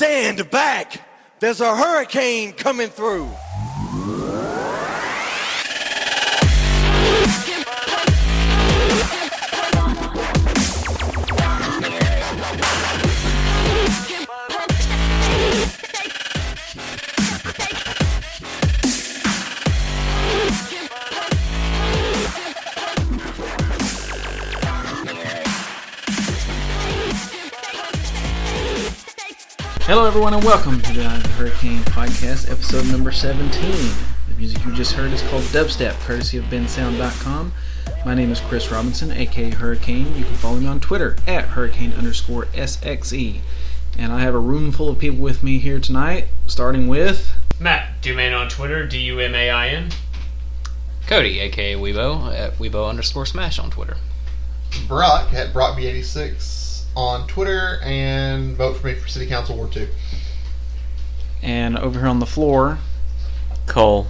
Stand back! There's a hurricane coming through! Hello everyone and welcome to the Hurricane Podcast, episode number 17. The music you just heard is called Dubstep, courtesy of bensound.com. My name is Chris Robinson, aka Hurricane. You can follow me on Twitter at Hurricane_SXE. And I have a room full of people with me here tonight, starting with... Matt, Dumain on Twitter, Dumain. Cody, aka Weebo, at Weebo_Smash on Twitter. Brock at BrockB86 on Twitter, and vote for me for City Council Ward 2. And over here on the floor, Cole,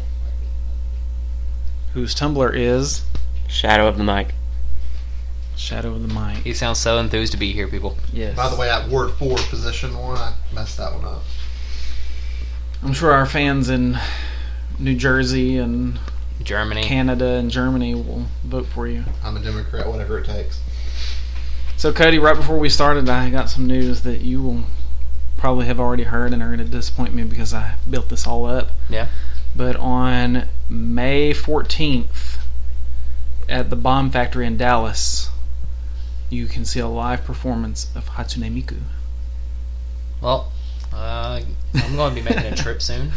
whose Tumblr is... Shadow of the Mic. Shadow of the Mic. He sounds so enthused to be here, people. Yes. By the way, at Ward 4, position 1, I messed that one up. I'm sure our fans in New Jersey and Germany, Canada and Germany will vote for you. I'm a Democrat, whatever it takes. So Cody, right before we started, I got some news that you will probably have already heard and are going to disappoint me because I built this all up. Yeah. But on May 14th at the Bomb Factory in Dallas, you can see a live performance of Hatsune Miku. Well, I'm going to be making a trip soon.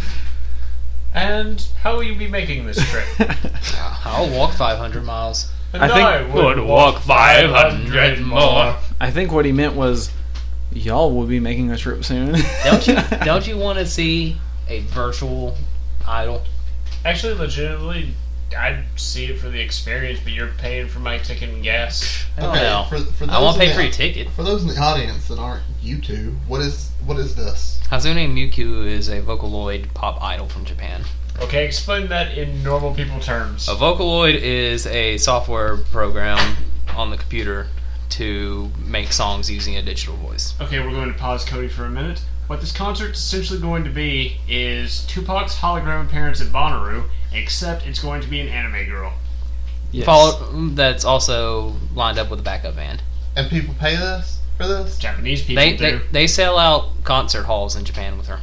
And how will you be making this trip? I'll walk 500 miles. And I think- I would walk 500 more. I think what he meant was, y'all will be making a trip soon. Don't you want to see a virtual idol? Actually, legitimately, I'd see it for the experience, but you're paying for my ticket and gas. I don't know. For those I won't in pay the- for your ticket. For those in the audience that aren't YouTube, what is this? Hatsune Miku is a Vocaloid pop idol from Japan. Okay, explain that in normal people terms. A Vocaloid is a software program on the computer to make songs using a digital voice. Okay, we're going to pause Cody for a minute. What this concert's essentially going to be is Tupac's hologram appearance at Bonnaroo, except it's going to be an anime girl. Yes. That's also lined up with a backup band. And people pay this for this? Japanese people do. They sell out concert halls in Japan with her.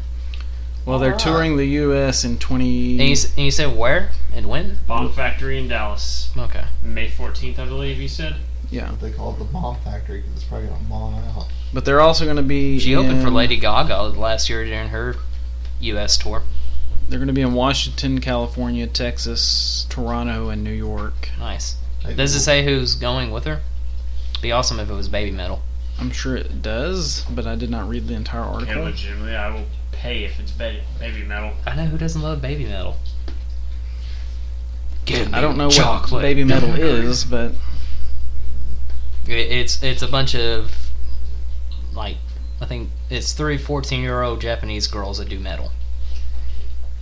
Well, they're Alright. touring the U.S. in And you said where and when? Bomb Factory in Dallas. Okay. May 14th, I believe you said. Yeah. They call it the Bomb Factory because it's probably going to bomb out. But they're also going to be She opened for in- Lady Gaga last year during her U.S. tour. They're going to be in Washington, California, Texas, Toronto, and New York. Nice. Hey, Does it cool. say who's going with her? Be awesome if it was Baby Metal. I'm sure it does, but I did not read the entire Okay, article. legitimately, I will pay if it's baby metal. I know who doesn't love Baby Metal. Give me I don't know chocolate. what baby metal is, but It's a bunch of, like, I think it's 3 14-year-old Japanese girls that do metal.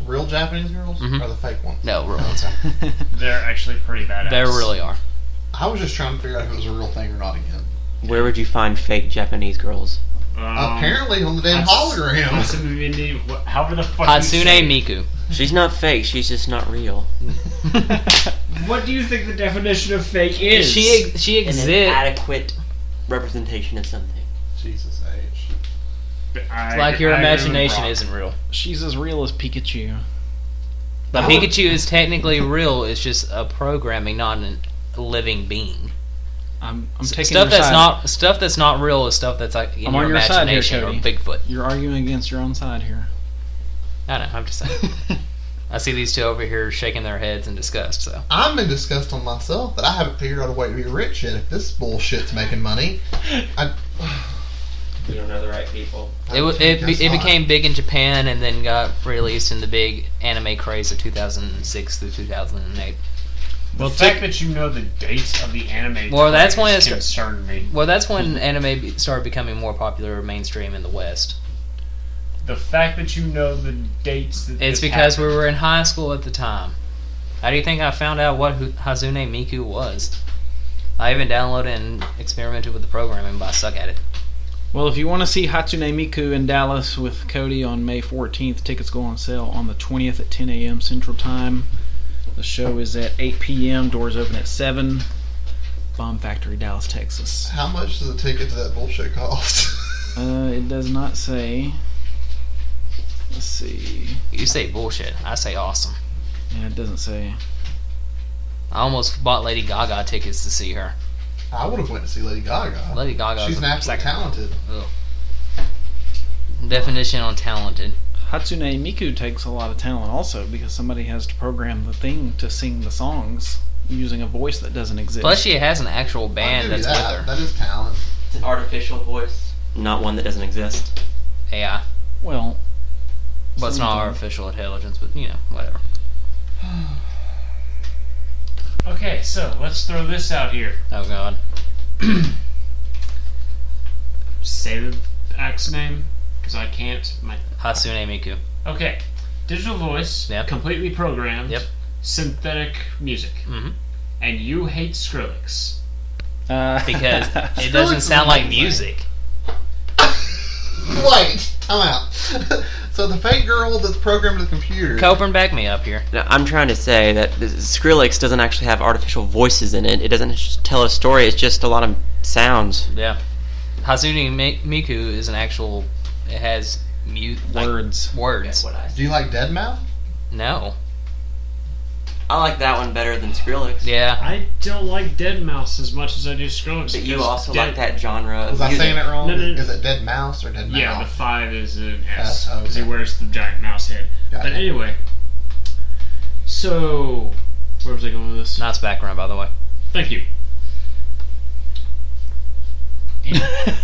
Real Japanese girls? Mhm. Or the fake ones? No, real ones. They're actually pretty badass. They really are. I was just trying to figure out if it was a real thing or not again. Where would you find fake Japanese girls? Apparently on the damn hologram. However the fuck you say Hatsune it. Miku. She's not fake, she's just not real. What do you think the definition of fake is? She An exists. inadequate representation of something. Jesus H. Like your imagination isn't real. she's as real as Pikachu. But Pikachu is technically real. It's just a programming, not a living being. I'm taking Stuff your that's side. not real is stuff that's like in I'm your on your side here, imagination or Cody. Bigfoot. You're arguing against your own side here. I know. I'm just saying. I see these two over here shaking their heads in disgust. So I'm in disgust on myself that I haven't figured out a way to be rich yet. If this bullshit's making money, You don't know the right people. it became big in Japan and then got released in the big anime craze of 2006 through 2008. The fact that you know the dates of the anime Well, that's when it's concerned me. Well, that's when anime started becoming more popular mainstream in the West. The fact that you know the dates that It's this because we happened. were in high school at the time. How do you think I found out what Hatsune Miku was? I even downloaded and experimented with the programming, but I suck at it. Well, if you want to see Hatsune Miku in Dallas with Cody on May 14th, tickets go on sale on the 20th at 10 a.m. Central Time. The show is at 8 p.m. Doors open at 7. Bomb Factory, Dallas, Texas. How much does a ticket to that bullshit cost? It does not say. Let's see. You say bullshit. I say awesome. Yeah, it doesn't say. I almost bought Lady Gaga tickets to see her. I would have went to see Lady Gaga. Lady Gaga. She's naturally talented. Ugh. Definition on talented. Hatsune Miku takes a lot of talent also because somebody has to program the thing to sing the songs using a voice that doesn't exist. Plus, she has an actual I'll band give you that's that. with her. That is talent. It's an artificial voice, not one that doesn't exist. AI. Well, But it's not something. artificial intelligence, but whatever. Okay, so let's throw this out here. Oh god. Say the act's name, because I can't. Hatsune Miku. Okay, digital voice, Yep. completely programmed, Yep. synthetic music, Mm-hmm. and you hate Skrillex. Because it Skrillex doesn't is sound like amazing. music. Wait, time out. So the fake girl that's programmed to the computer. Coburn, back me up here. Now, I'm trying to say that Skrillex doesn't actually have artificial voices in it. It doesn't tell a story. It's just a lot of sounds. Yeah. Hatsune Miku is an actual. It has Words. Words. Do you like Deadmau5? No. I like that one better than Skrillex. Yeah. I don't like Deadmau5 as much as I do Skrillex. But you because also like that genre of Was I music. saying it wrong? No, no, no. Is it Dead Mouse or Dead Yeah, the Mouth? 5 is an S, S, because he okay. wears the giant mouse head. Got But it. anyway, so where was I going with this? Nice background, by the way. Thank you.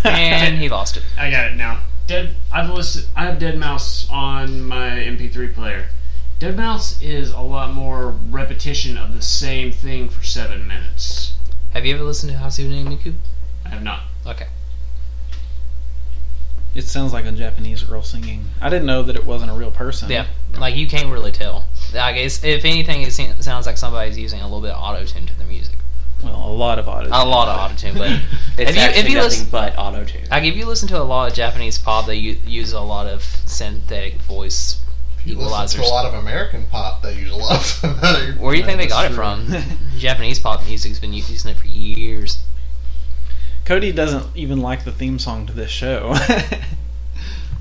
And he lost it. I got it now. I have Deadmau5 on my MP3 player. Deadmau5 is a lot more repetition of the same thing for 7 minutes. Have you ever listened to Hatsune Miku? I have not. Okay. It sounds like a Japanese girl singing. I didn't know that it wasn't a real person. Yeah. Like, you can't really tell. I guess, if anything, it sounds like somebody's using a little bit of auto-tune to their music. Well, a lot of auto. A lot of auto-tune, but... It's If you actually nothing listen- but auto-tune. Like, if you listen to a lot of Japanese pop, they use a lot of synthetic voice If you listen to equalizers. a lot of American pop, they use a lot of synthetic. Where do you think they got it That's true. from? Japanese pop music's been using it for years. Cody doesn't even like the theme song to this show.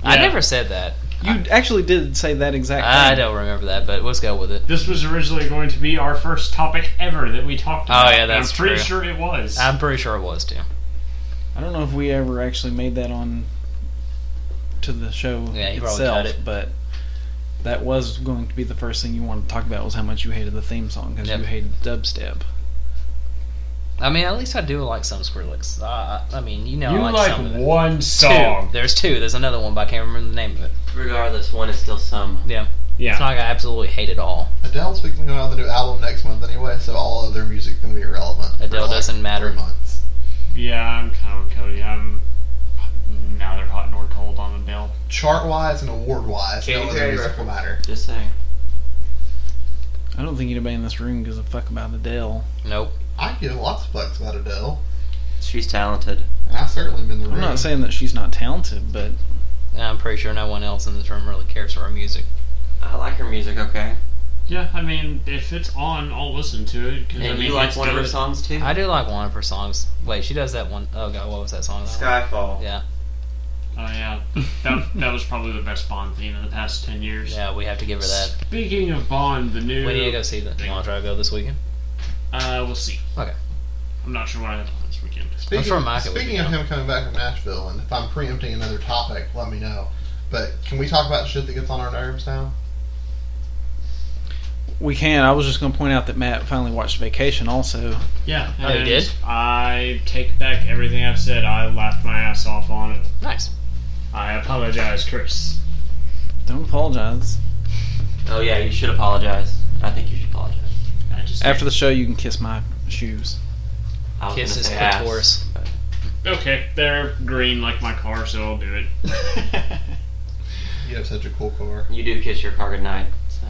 I Yeah. never said that. You actually did say that exact thing. I don't remember that, but let's go with it. This was originally going to be our first topic ever that we talked about. Oh, yeah, and that's I'm pretty true. sure it was. I'm pretty sure it was, too. I don't know if we ever actually made that on to the show Yeah, you probably itself, cut it. but that was going to be the first thing you wanted to talk about was how much you hated the theme song because Yep. you hated dubstep. I mean, at least I do like some Skrillex. I mean, you I like some of it. one song. Two. There's two. There's another one, but I can't remember the name of it. Regardless, one is still some. Yeah. Yeah. It's not like I absolutely hate it all. Adele's fixing to come out with a new album next month anyway, so all other music's going to be irrelevant. for Adele doesn't matter. 3 months. Yeah, I'm kind of with Cody. I'm neither hot nor cold on Adele. Chart-wise and award-wise, Katy no other Perry music will matter. Just saying. I don't think anybody in this room gives a fuck about Adele. Nope. I give lots of fucks about Adele, She's talented. and I've certainly been in the room. I'm not saying that she's not talented, but I'm pretty sure no one else in this room really cares for her music. I like her music, okay? Yeah, I mean, if it's on, I'll listen to it. 'cause, And I mean, you like it's one of her good. songs too? I do like one of her songs. Wait, she does that one. Oh god, what was that song? Skyfall. Yeah. Oh yeah, that was probably the best Bond theme in the past 10 years. Yeah, we have to give her that. Speaking of Bond, the new. We need to go see that. You want to try to go this weekend? We'll see. Okay. I'm not sure what I have on this weekend. Speaking, sure Micah would speaking be of down. him coming back from Nashville, and if I'm preempting another topic, let me know. But can we talk about shit that gets on our nerves now? we can. I was just going to point out that Matt finally watched Vacation also. Yeah, Oh, you and did? I take back everything I've said. I laughed my ass off on it. Nice. I apologize, Chris. Don't apologize. Oh yeah, you should apologize. I think you should apologize. I just After the show, you can kiss my shoes. I was Kiss gonna his say ass, clitoris. but- Okay, they're green like my car, so I'll do it. You have such a cool car. You do kiss your car goodnight. So.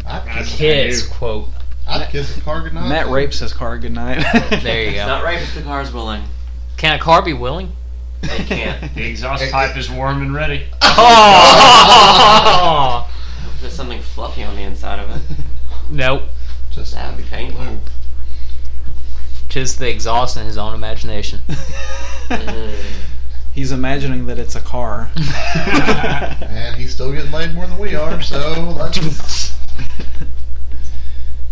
I'd kiss, Kiss, quote. I'd kiss a car goodnight. Matt rapes his car goodnight. There you It's go. not right if the car's willing. Can a car be willing? They can't. The exhaust pipe is warm and ready. Oh! There's something fluffy on the inside of it. Nope. Just That would be painful. Just the exhaust in his own imagination. He's imagining that it's a car. And he's still getting laid more than we are, so let's...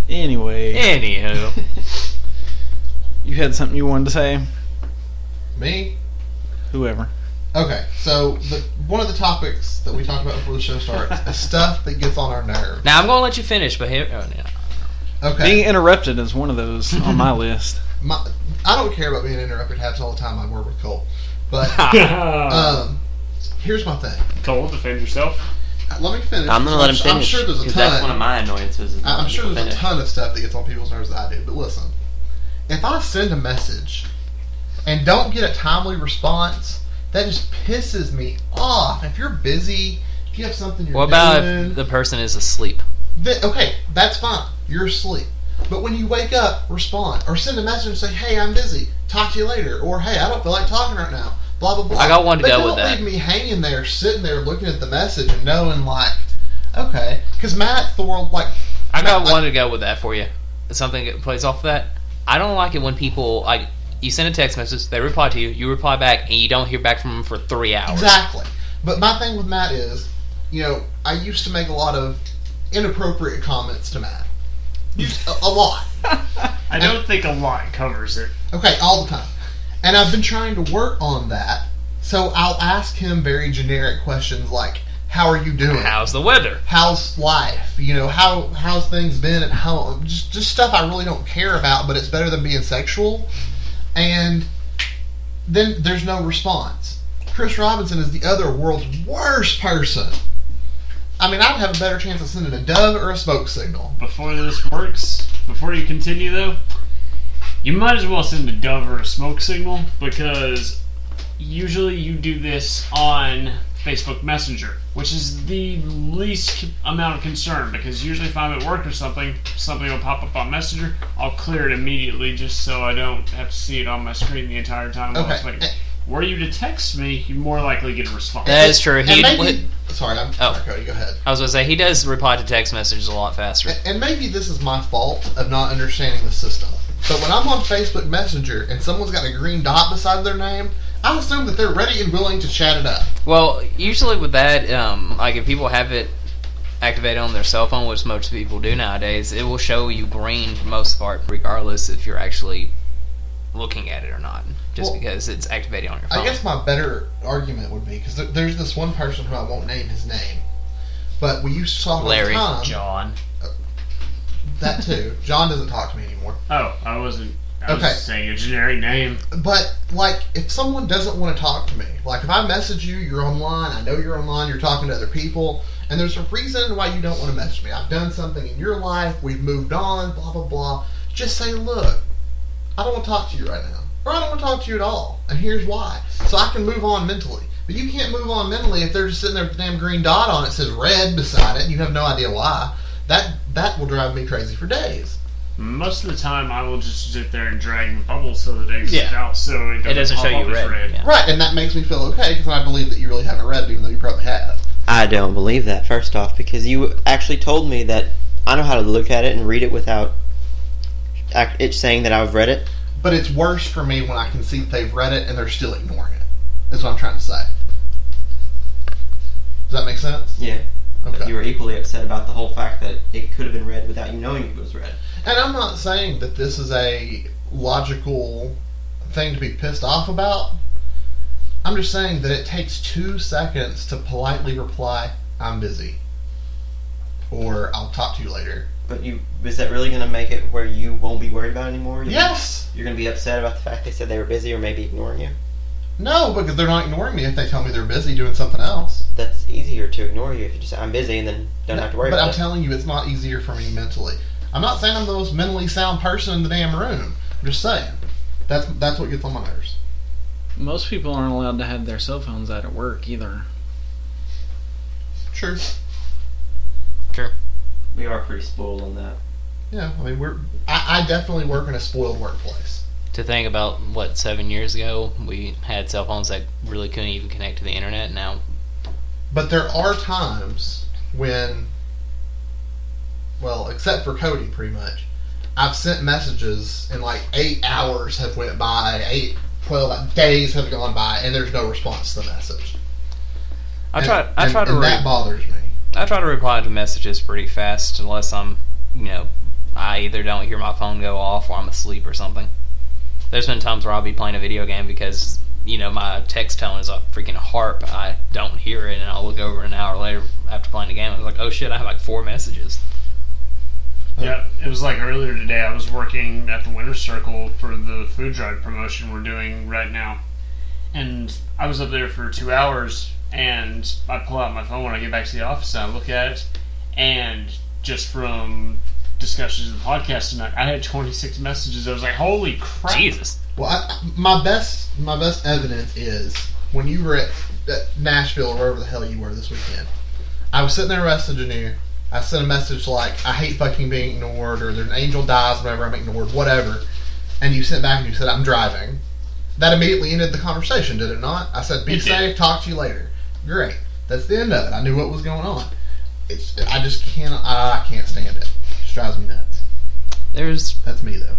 Anyway, Anywho. you had something you wanted to say? Me? Whoever. Okay, so one of the topics that we talked about before the show starts is stuff that gets on our nerves. Now I'm gonna let you finish, but here. Oh, yeah. Okay. Being interrupted is one of those on my list. I don't care about being interrupted. Happens all the time. I work with Cole, but here's my thing. Cole, defend yourself. Let me finish. I'm gonna let him finish. I'm sure there's a 'cause ton. that's one of my annoyances. Is I'm sure letting there's a people ton of stuff that gets on people's nerves that I do. But listen, if I send a message and don't get a timely response, that just pisses me off. If you're busy, if you have something you're What about doing, if the person is asleep? okay, that's fine. You're asleep. But when you wake up, respond. Or send a message and say, hey, I'm busy. Talk to you later. Or, hey, I don't feel like talking right now. Blah, blah, blah. I got one to but go don't with that. leave me hanging there, sitting there looking at the message and knowing, like, okay. Because Matt Thor, like... I got Matt, one to go with that for you. Something that plays off of that. I don't like it when people, like, you send a text message, they reply to you, you reply back, and you don't hear back from them for 3 hours. Exactly. But my thing with Matt is, I used to make a lot of inappropriate comments to Matt. A lot. I don't think a lot covers it. Okay, all the time. And I've been trying to work on that. So I'll ask him very generic questions like, how are you doing? How's the weather? How's life? How's things been at home? Just stuff I really don't care about, but it's better than being sexual. And then there's no response. Chris Robinson is the other world's worst person. I mean, I'd have a better chance of sending a dove or a smoke signal. Before this works, before you continue though, you might as well send a dove or a smoke signal, because usually you do this on Facebook Messenger, which is the least amount of concern, because usually if I'm at work or something will pop up on Messenger, I'll clear it immediately just so I don't have to see it on my screen the entire time while it's waiting. Were you to text me, you're more likely to get a response. That is true. Sorry, Cody, go ahead. I was going to say, he does reply to text messages a lot faster. And maybe this is my fault of not understanding the system. But when I'm on Facebook Messenger and someone's got a green dot beside their name, I assume that they're ready and willing to chat it up. Well, usually with that, like if people have it activated on their cell phone, which most people do nowadays, it will show you green for most part, regardless if you're actually looking at it or not, just because it's activated on your phone. I guess my better argument would be, because there's this one person who I won't name his name, but we used to talk Larry. all the time. John. That too. John doesn't talk to me anymore. Oh, I was saying a generic name. But, like, if someone doesn't want to talk to me, like if I message you, you're online, I know you're online, you're talking to other people, and there's a reason why you don't want to message me. I've done something in your life, we've moved on, blah, blah, blah. Just say, look, I don't want to talk to you right now. Or I don't want to talk to you at all. And here's why. So I can move on mentally. But you can't move on mentally if they're just sitting there with a damn green dot on it, says red beside it, and you have no idea why. That will drive me crazy for days. Most of the time, I will just sit there and drag the bubble so that it exits out, so it doesn't show pop you up as red. Yeah. Right, and that makes me feel okay, because I believe that you really haven't read it, even though you probably have. I don't believe that, first off, because you actually told me that I know how to look at it and read it without it saying that I've read it. But it's worse for me when I can see that they've read it and they're still ignoring it. That's what I'm trying to say. Does that make sense? Yeah. Okay. You were equally upset about the whole fact that it could have been read without you knowing it was read. And I'm not saying that this is a logical thing to be pissed off about. I'm just saying that it takes 2 seconds to politely reply, I'm busy. Or I'll talk to you later. But is that really going to make it where you won't be worried about it anymore? Yes! You're going to be upset about the fact they said they were busy or maybe ignoring you? No, because they're not ignoring me if they tell me they're busy doing something else. That's easier to ignore you if you just say, I'm busy, and then don't have to worry but about it. I'm telling you, it's not easier for me mentally. I'm not saying I'm the most mentally sound person in the damn room. I'm just saying. That's what gets on my nerves. Most people aren't allowed to have their cell phones out at work either. True. Sure. We are pretty spoiled on that. Yeah, I mean, I definitely work in a spoiled workplace. To think about, 7 years ago, we had cell phones that really couldn't even connect to the internet. Now, But there are times when, well, except for Cody, pretty much, I've sent messages and like 8 hours have went by, 12 days have gone by, and there's no response to the message. I try to that bothers me. I try to reply to messages pretty fast, unless I'm, I either don't hear my phone go off or I'm asleep or something. There's been times where I'll be playing a video game because, my text tone is a freaking harp. I don't hear it, and I'll look over an hour later after playing the game. I was like, oh shit, I have like 4 messages. Yeah, it was like earlier today. I was working at the Winter Circle for the food drive promotion we're doing right now. And I was up there for 2 hours, and I pull out my phone when I get back to the office and I look at it, and just from discussions of the podcast tonight, I had 26 messages. I was like, holy crap. Jesus. Well, my best evidence is when you were at Nashville or wherever the hell you were this weekend. I was sitting there messaging you. I sent a message like, I hate fucking being ignored, or there's an angel dies whenever I'm ignored, whatever. And you sent back and you said, I'm driving. That immediately ended the conversation, did it not? I said, be safe, talk to you later. Great. That's the end of it. I knew what was going on. I can't stand it. It just drives me nuts. That's me, though.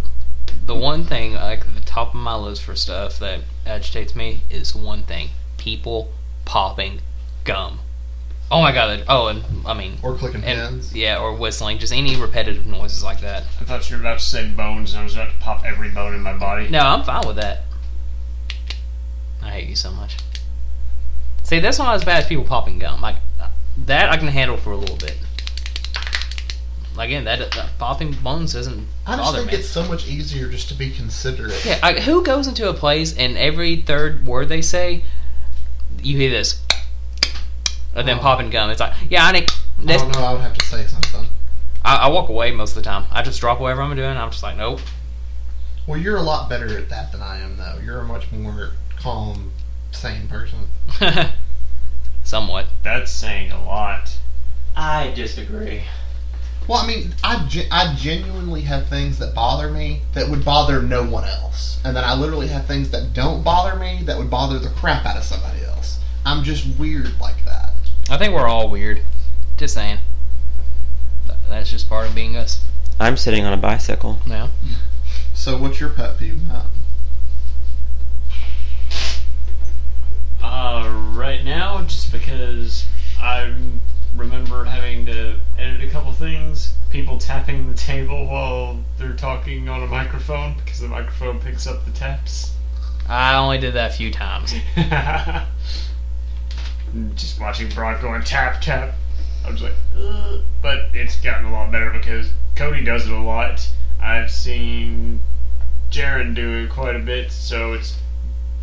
The one thing, like, at the top of my list for stuff that agitates me is one thing. People popping gum. Oh my god. Or clicking pins. Yeah, or whistling. Just any repetitive noises like that. I thought you were about to say bones, and I was about to pop every bone in my body. No, I'm fine with that. I hate you so much. See, that's not as bad as people popping gum. Like, that I can handle for a little bit. Again, that popping bones doesn't I just bother think me. it's so much easier just to be considerate. Yeah, who goes into a place and every third word they say, you hear this, and then popping gum. It's like, yeah, I think. I don't know. I would have to say something. I walk away most of the time. I just drop whatever I'm doing. I'm just like, nope. Well, you're a lot better at that than I am, though. You're a much more calm, sane person. Somewhat. That's saying a lot. I disagree. Well, I mean, I genuinely have things that bother me that would bother no one else. And then I literally have things that don't bother me that would bother the crap out of somebody else. I'm just weird like that. I think we're all weird. Just saying. That's just part of being us. I'm sitting on a bicycle. Yeah. So what's your pet peeve, Matt? Right now, just because I remember having to edit a couple things, people tapping the table while they're talking on a microphone, because the microphone picks up the taps. I only did that a few times. Just watching Brock going tap, tap. I was like, ugh. But it's gotten a lot better because Cody does it a lot. I've seen Jaron do it quite a bit, so it's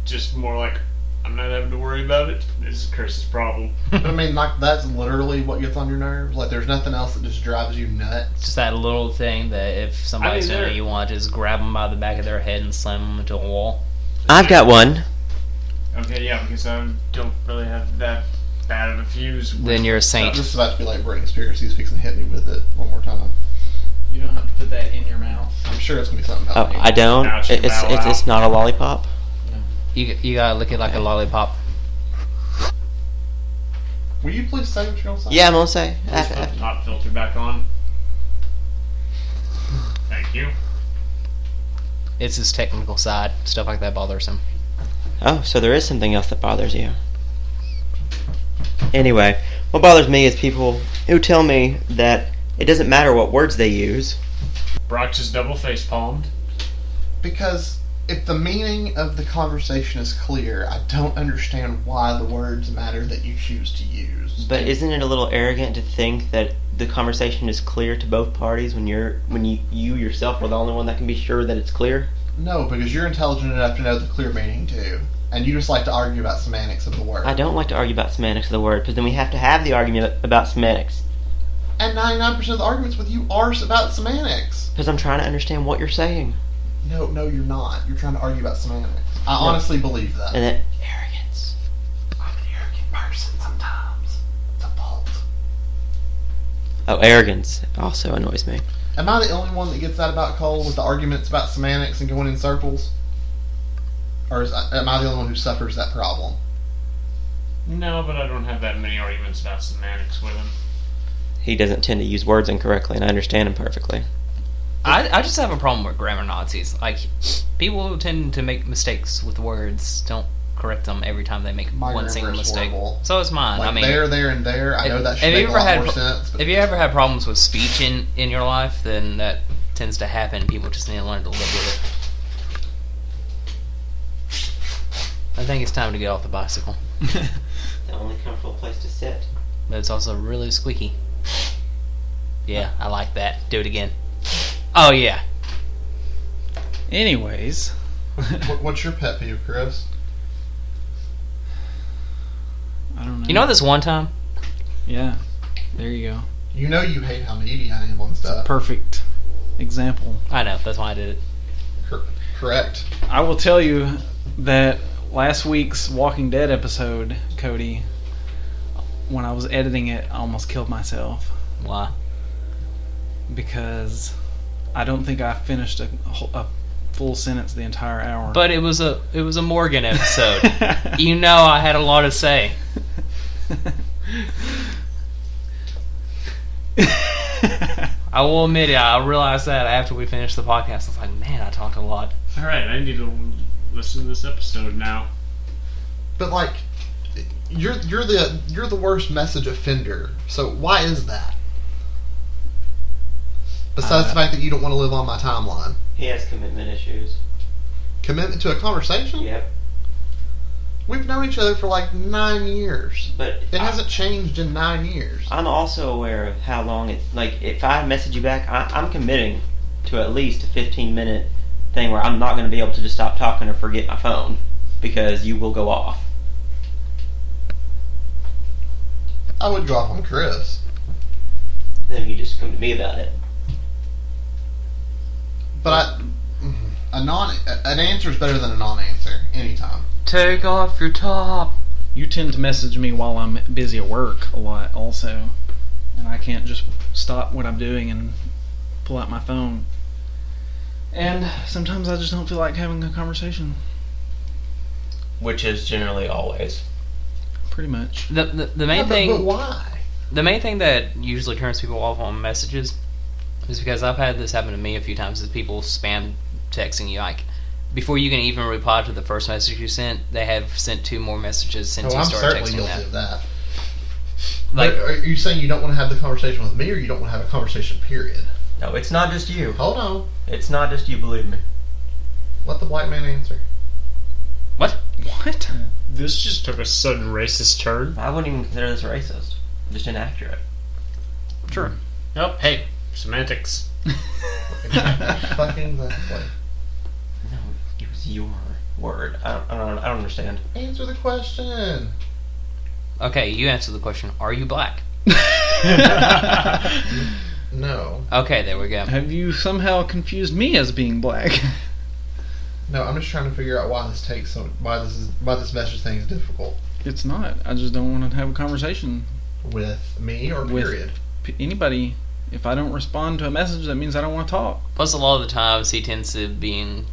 just more like, I'm not having to worry about it. This is Chris's problem. I mean, like, that's literally what gets on your nerves. Like, there's nothing else that just drives you nuts. Just that little thing that if somebody's doing it, you want to just grab them by the back of their head and slam them into a wall. I've got one. Okay, yeah, because I don't really have that bad of a fuse. Then you're a saint. I'm just about to be like Britney Spears. He's fixing to hit me with it one more time. You don't have to put that in your mouth. I'm sure it's going to be something about Oh, me. I don't. Ouch, you bow out. It's not a lollipop. You gotta lick it like a lollipop. Will you please say what you're going to say? Yeah, I'm gonna say. Please put the top filter back on. Thank you. It's his technical side. Stuff like that bothers him. Oh, so there is something else that bothers you. Anyway, what bothers me is people who tell me that it doesn't matter what words they use. Brock just double face palmed. Because if the meaning of the conversation is clear, I don't understand why the words matter that you choose to use. But isn't it a little arrogant to think that the conversation is clear to both parties when you yourself are the only one that can be sure that it's clear? No, because you're intelligent enough to know the clear meaning too. And you just like to argue about semantics of the word. I don't like to argue about semantics of the word, because then we have to have the argument about semantics. And 99% of the arguments with you are about semantics. Because I'm trying to understand what you're saying. No, you're not. You're trying to argue about semantics. I honestly believe that. And that arrogance. I'm an arrogant person sometimes. It's a fault. Oh, arrogance also annoys me. Am I the only one that gets that about Cole with the arguments about semantics and going in circles? Or am I the only one who suffers that problem? No, but I don't have that many arguments about semantics with him. He doesn't tend to use words incorrectly, and I understand him perfectly. I just have a problem with grammar Nazis. Like, people who tend to make mistakes with words don't correct them every time they make My one single grammar is mistake. horrible. So is mine. Like I mean, there, and there. I know that should have you make a ever lot had more sense. But if you ever had problems with speech in your life, then that tends to happen. People just need to learn to live with it. I think it's time to get off the bicycle. The only comfortable place to sit. But it's also really squeaky. Yeah, I like that. Do it again. Oh, yeah. Anyways, What's your pet peeve, Chris? I don't know. You know this one time? Yeah, there you go. You know you hate how needy I am on stuff. Perfect example. I know, that's why I did it. Correct. I will tell you that last week's Walking Dead episode, Cody, when I was editing it, I almost killed myself Why? because I don't think I finished a full sentence the entire hour. But it was a Morgan episode. You know I had a lot to say. I will admit it, I realized that after we finished the podcast. I was like, man, I talked a lot. Alright, I need to listen to this episode now. But like, you're the worst message offender. So why is that? Besides the fact that you don't want to live on my timeline. He has commitment issues. Commitment to a conversation? Yep. We've known each other for like 9 years. But It hasn't changed in 9 years. I'm also aware of how long it's like. If I message you back, I'm committing to at least a 15-minute thing where I'm not going to be able to just stop talking or forget my phone because you will go off. I would go off on Chris. Then you just come to me about it. But an answer is better than a non-answer anytime. Take off your top. You tend to message me while I'm busy at work a lot also, and I can't just stop what I'm doing and pull out my phone. And sometimes I just don't feel like having a conversation. Which is generally always. Pretty much. The main Yeah, thing. But why? The main thing that usually turns people off on messages is because I've had this happen to me a few times. Is people spam texting you like before you can even reply to the first message you sent, they have sent 2 more messages since you I'm started certainly texting guilty that. of that. Like, But are you saying you don't want to have the conversation with me, or you don't want to have a conversation, period? No, it's not just you. Hold on. It's not just you, believe me. Let the black man answer. what? What? This just took a sudden racist turn. I wouldn't even consider this racist. Just inaccurate. Sure. Oh, hey, semantics. Fucking exactly. No, it was your word. I don't understand. Answer the question. Okay, you answer the question. Are you black? No. Okay, there we go. Have you somehow confused me as being black? No, I'm just trying to figure out why this message thing is difficult. It's not. I just don't want to have a conversation With me or with period? Anybody. If I don't respond to a message, that means I don't want to talk. Plus, a lot of the times he tends to being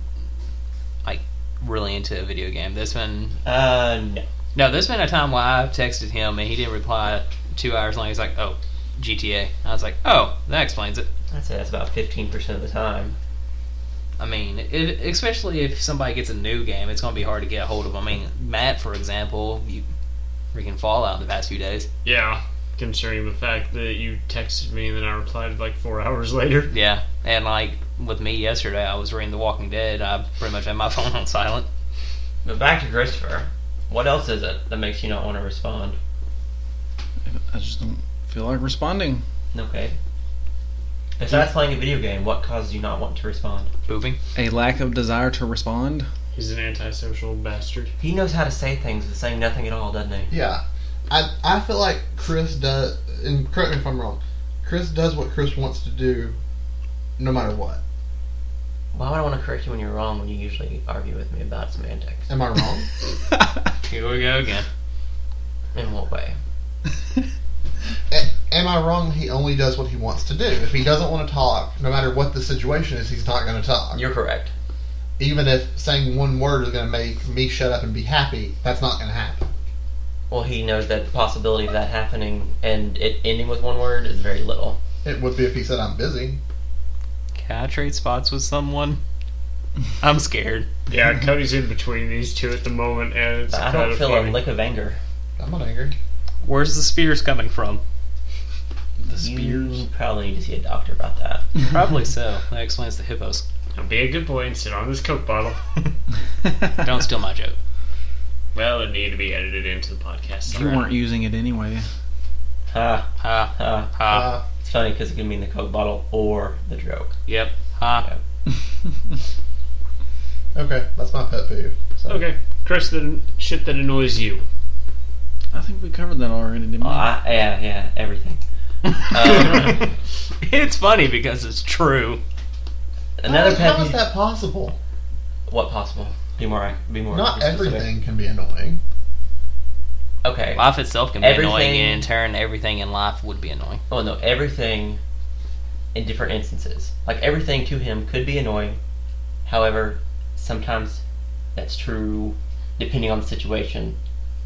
like really into a video game. No. No, there's been a time where I texted him and he didn't reply 2 hours later. He's like, "Oh, GTA." I was like, "Oh, that explains it." I'd say that's about 15% of the time. I mean, especially if somebody gets a new game, it's going to be hard to get a hold of. I mean, Matt, for example, you freaking Fallout in the past few days. Yeah, considering the fact that you texted me and then I replied like 4 hours later. Yeah, and like with me yesterday, I was reading The Walking Dead. I pretty much had my phone on silent. But back to Christopher. What else is it that makes you not want to respond? I just don't feel like responding. Okay. Besides playing a video game, what causes you not want to respond? Moving. A lack of desire to respond. He's an antisocial bastard. He knows how to say things with saying nothing at all, doesn't he? Yeah. I feel like Chris does, and correct me if I'm wrong, Chris does what Chris wants to do no matter what. Why would I want to correct you when you're wrong when you usually argue with me about semantics? Am I wrong? Here we go again. In what way? Am I wrong? He only does what he wants to do. If he doesn't want to talk, no matter what the situation is, he's not going to talk. You're correct. Even if saying one word is going to make me shut up and be happy, that's not going to happen. Well, he knows that the possibility of that happening and it ending with one word is very little. It would be if he said I'm busy. Can I trade spots with someone? I'm scared. Yeah, Cody's in between these two at the moment, and it's I kind don't of feel funny. a lick of anger. I'm not angry. Where's the spears coming from? The spears. You probably need to see a doctor about that. Probably so. That explains the hippos. Now be a good boy and sit on this Coke bottle. Don't steal my joke. Well, it needed to be edited into the podcast. You weren't using it anyway. Ha, Ha. ha. Ha. It's funny because it can mean the Coke bottle or the joke. Yep. Ha. Okay, that's my pet peeve. So. Okay, Chris, the shit that annoys you. I think we covered that already, didn't we? Yeah, everything. It's funny because it's true. Another pet How is peeve. that possible? What possible? Be more. Not specific. everything can be annoying. Okay. Life itself can be Everything- annoying, and in turn, everything in life would be annoying. Well, no, everything in different instances. Like, everything to him could be annoying. However, sometimes that's true depending on the situation.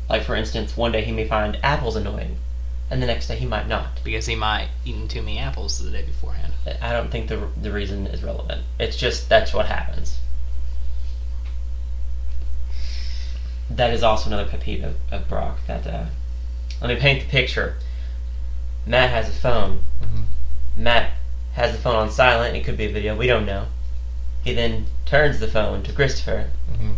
Like, for instance, one day he may find apples annoying, and the next day he might not. Because he might eaten too many apples the day beforehand. I don't think the reason is relevant. It's just that's what happens. That is also another pet peeve of Brock. That let me paint the picture. Matt has a phone. Mhm. Matt has the phone on silent. It could be a video. We don't know. He then turns the phone to Christopher, Mhm.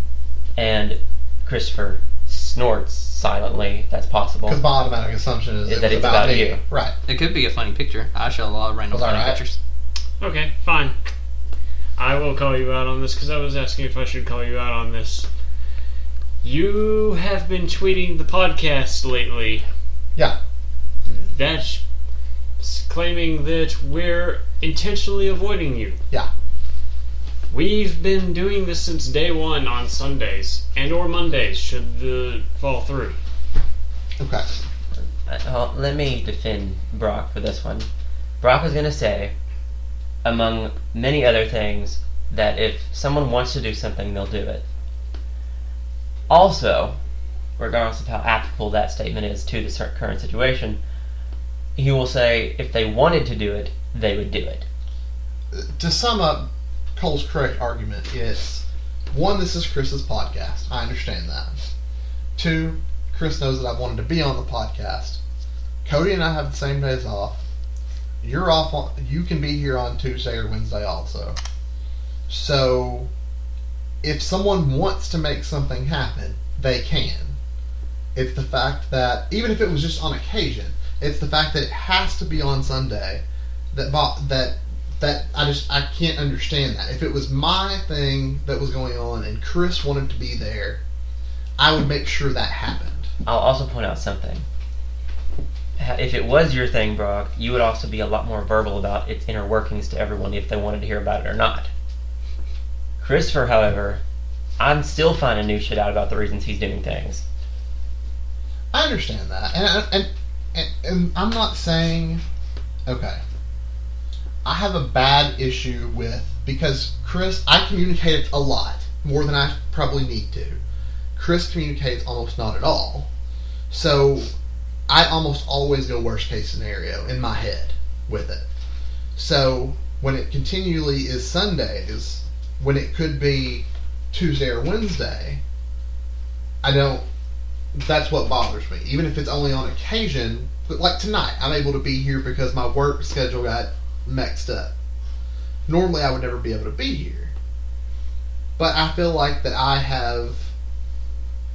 and Christopher snorts silently. That's possible. Because my automatic assumption is Is it that was it's about about me. you. Right. It could be a funny picture. I show a lot of random Was that funny right? pictures. Okay, fine. I will call you out on this because I was asking if I should call you out on this. You have been tweeting the podcast lately. Yeah. That's claiming that we're intentionally avoiding you. Yeah. We've been doing this since day one on Sundays and or Mondays should the fall through. Okay. Let me defend Brock for this one. Brock was going to say, among many other things, that if someone wants to do something, they'll do it. Also, regardless of how applicable that statement is to the current situation, he will say if they wanted to do it, they would do it. To sum up Cole's correct argument, it's one, this is Chris's podcast. I understand that. Two, Chris knows that I've wanted to be on the podcast. Cody and I have the same days off. You're off on. You can be here on Tuesday or Wednesday also. So, if someone wants to make something happen, they can. It's the fact that even if it was just on occasion, it's the fact that it has to be on Sunday. That I can't understand that. If it was my thing that was going on and Chris wanted to be there, I would make sure that happened. I'll also point out something. If it was your thing, Brock, you would also be a lot more verbal about its inner workings to everyone if they wanted to hear about it or not. Christopher, however, I'm still finding new shit out about the reasons he's doing things. I understand that, and I'm not saying, okay, I have a bad issue with, because Chris, I communicate a lot, more than I probably need to. Chris communicates almost not at all. So, I almost always go worst case scenario in my head with it. So, when it continually is Sundays, when it could be Tuesday or Wednesday, that's what bothers me. Even if it's only on occasion, but like tonight, I'm able to be here because my work schedule got mixed up. Normally I would never be able to be here. But I feel like that I have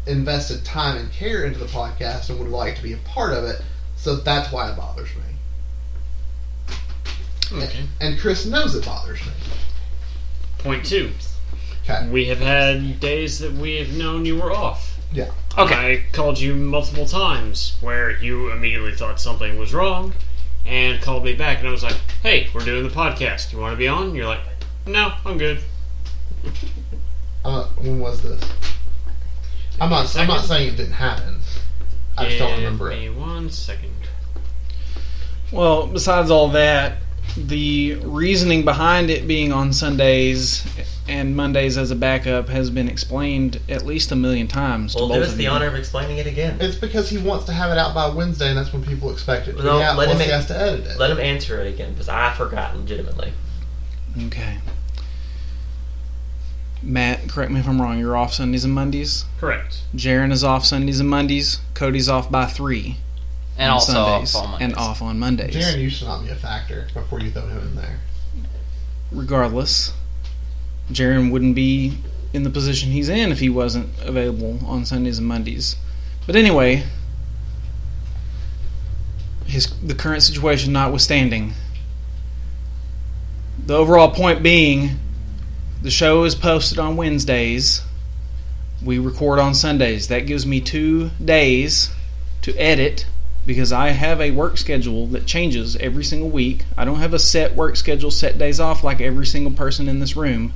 invested time and care into the podcast and would like to be a part of it, so that's why it bothers me. Okay. And Chris knows it bothers me. Point 2. Okay. We have had days that we have known you were off. Yeah. Okay. I called you multiple times where you immediately thought something was wrong and called me back and I was like, hey, we're doing the podcast. You want to be on? You're like, no, I'm good. When was this? I'm not saying it didn't happen. I just don't remember Give it. me 1 second. Well, besides all that, the reasoning behind it being on Sundays and Mondays as a backup has been explained at least 1,000,000 times Well, to do both us of the you. honor of explaining it again. It's because he wants to have it out by Wednesday, and that's when people expect it to No, be out. let Plus, him- he has to edit it. Let him answer it again, because I forgot legitimately. Okay. Matt, correct me if I'm wrong, you're off Sundays and Mondays? Correct. Jaron is off Sundays and Mondays. Cody's off by 3 And on also Sundays. off on Mondays. And off on Mondays. Jaron used to not be a factor before you throw him in there. Regardless, Jaron wouldn't be in the position he's in if he wasn't available on Sundays and Mondays. But anyway, the current situation notwithstanding, the overall point being, the show is posted on Wednesdays. We record on Sundays. That gives me 2 days to edit because I have a work schedule that changes every single week. I don't have a set work schedule, set days off like every single person in this room.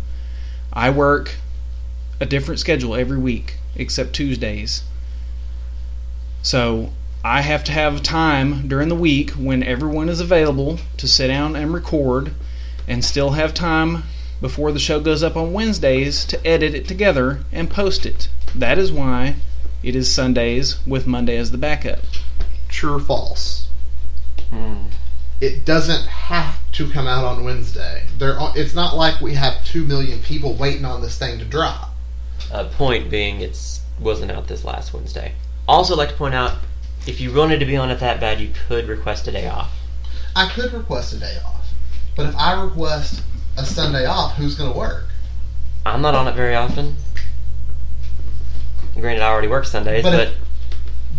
I work a different schedule every week except Tuesdays. So I have to have time during the week when everyone is available to sit down and record and still have time before the show goes up on Wednesdays to edit it together and post it. That is why it is Sundays with Monday as the backup. True or false? It doesn't have to come out on Wednesday. It's not like we have 2 million people waiting on this thing to drop. Point being, it wasn't out this last Wednesday. Also, like to point out, if you wanted to be on it that bad, you could request a day off. I could request a day off, but if I request a Sunday off, who's going to work? I'm not on it very often. Granted, I already work Sundays, but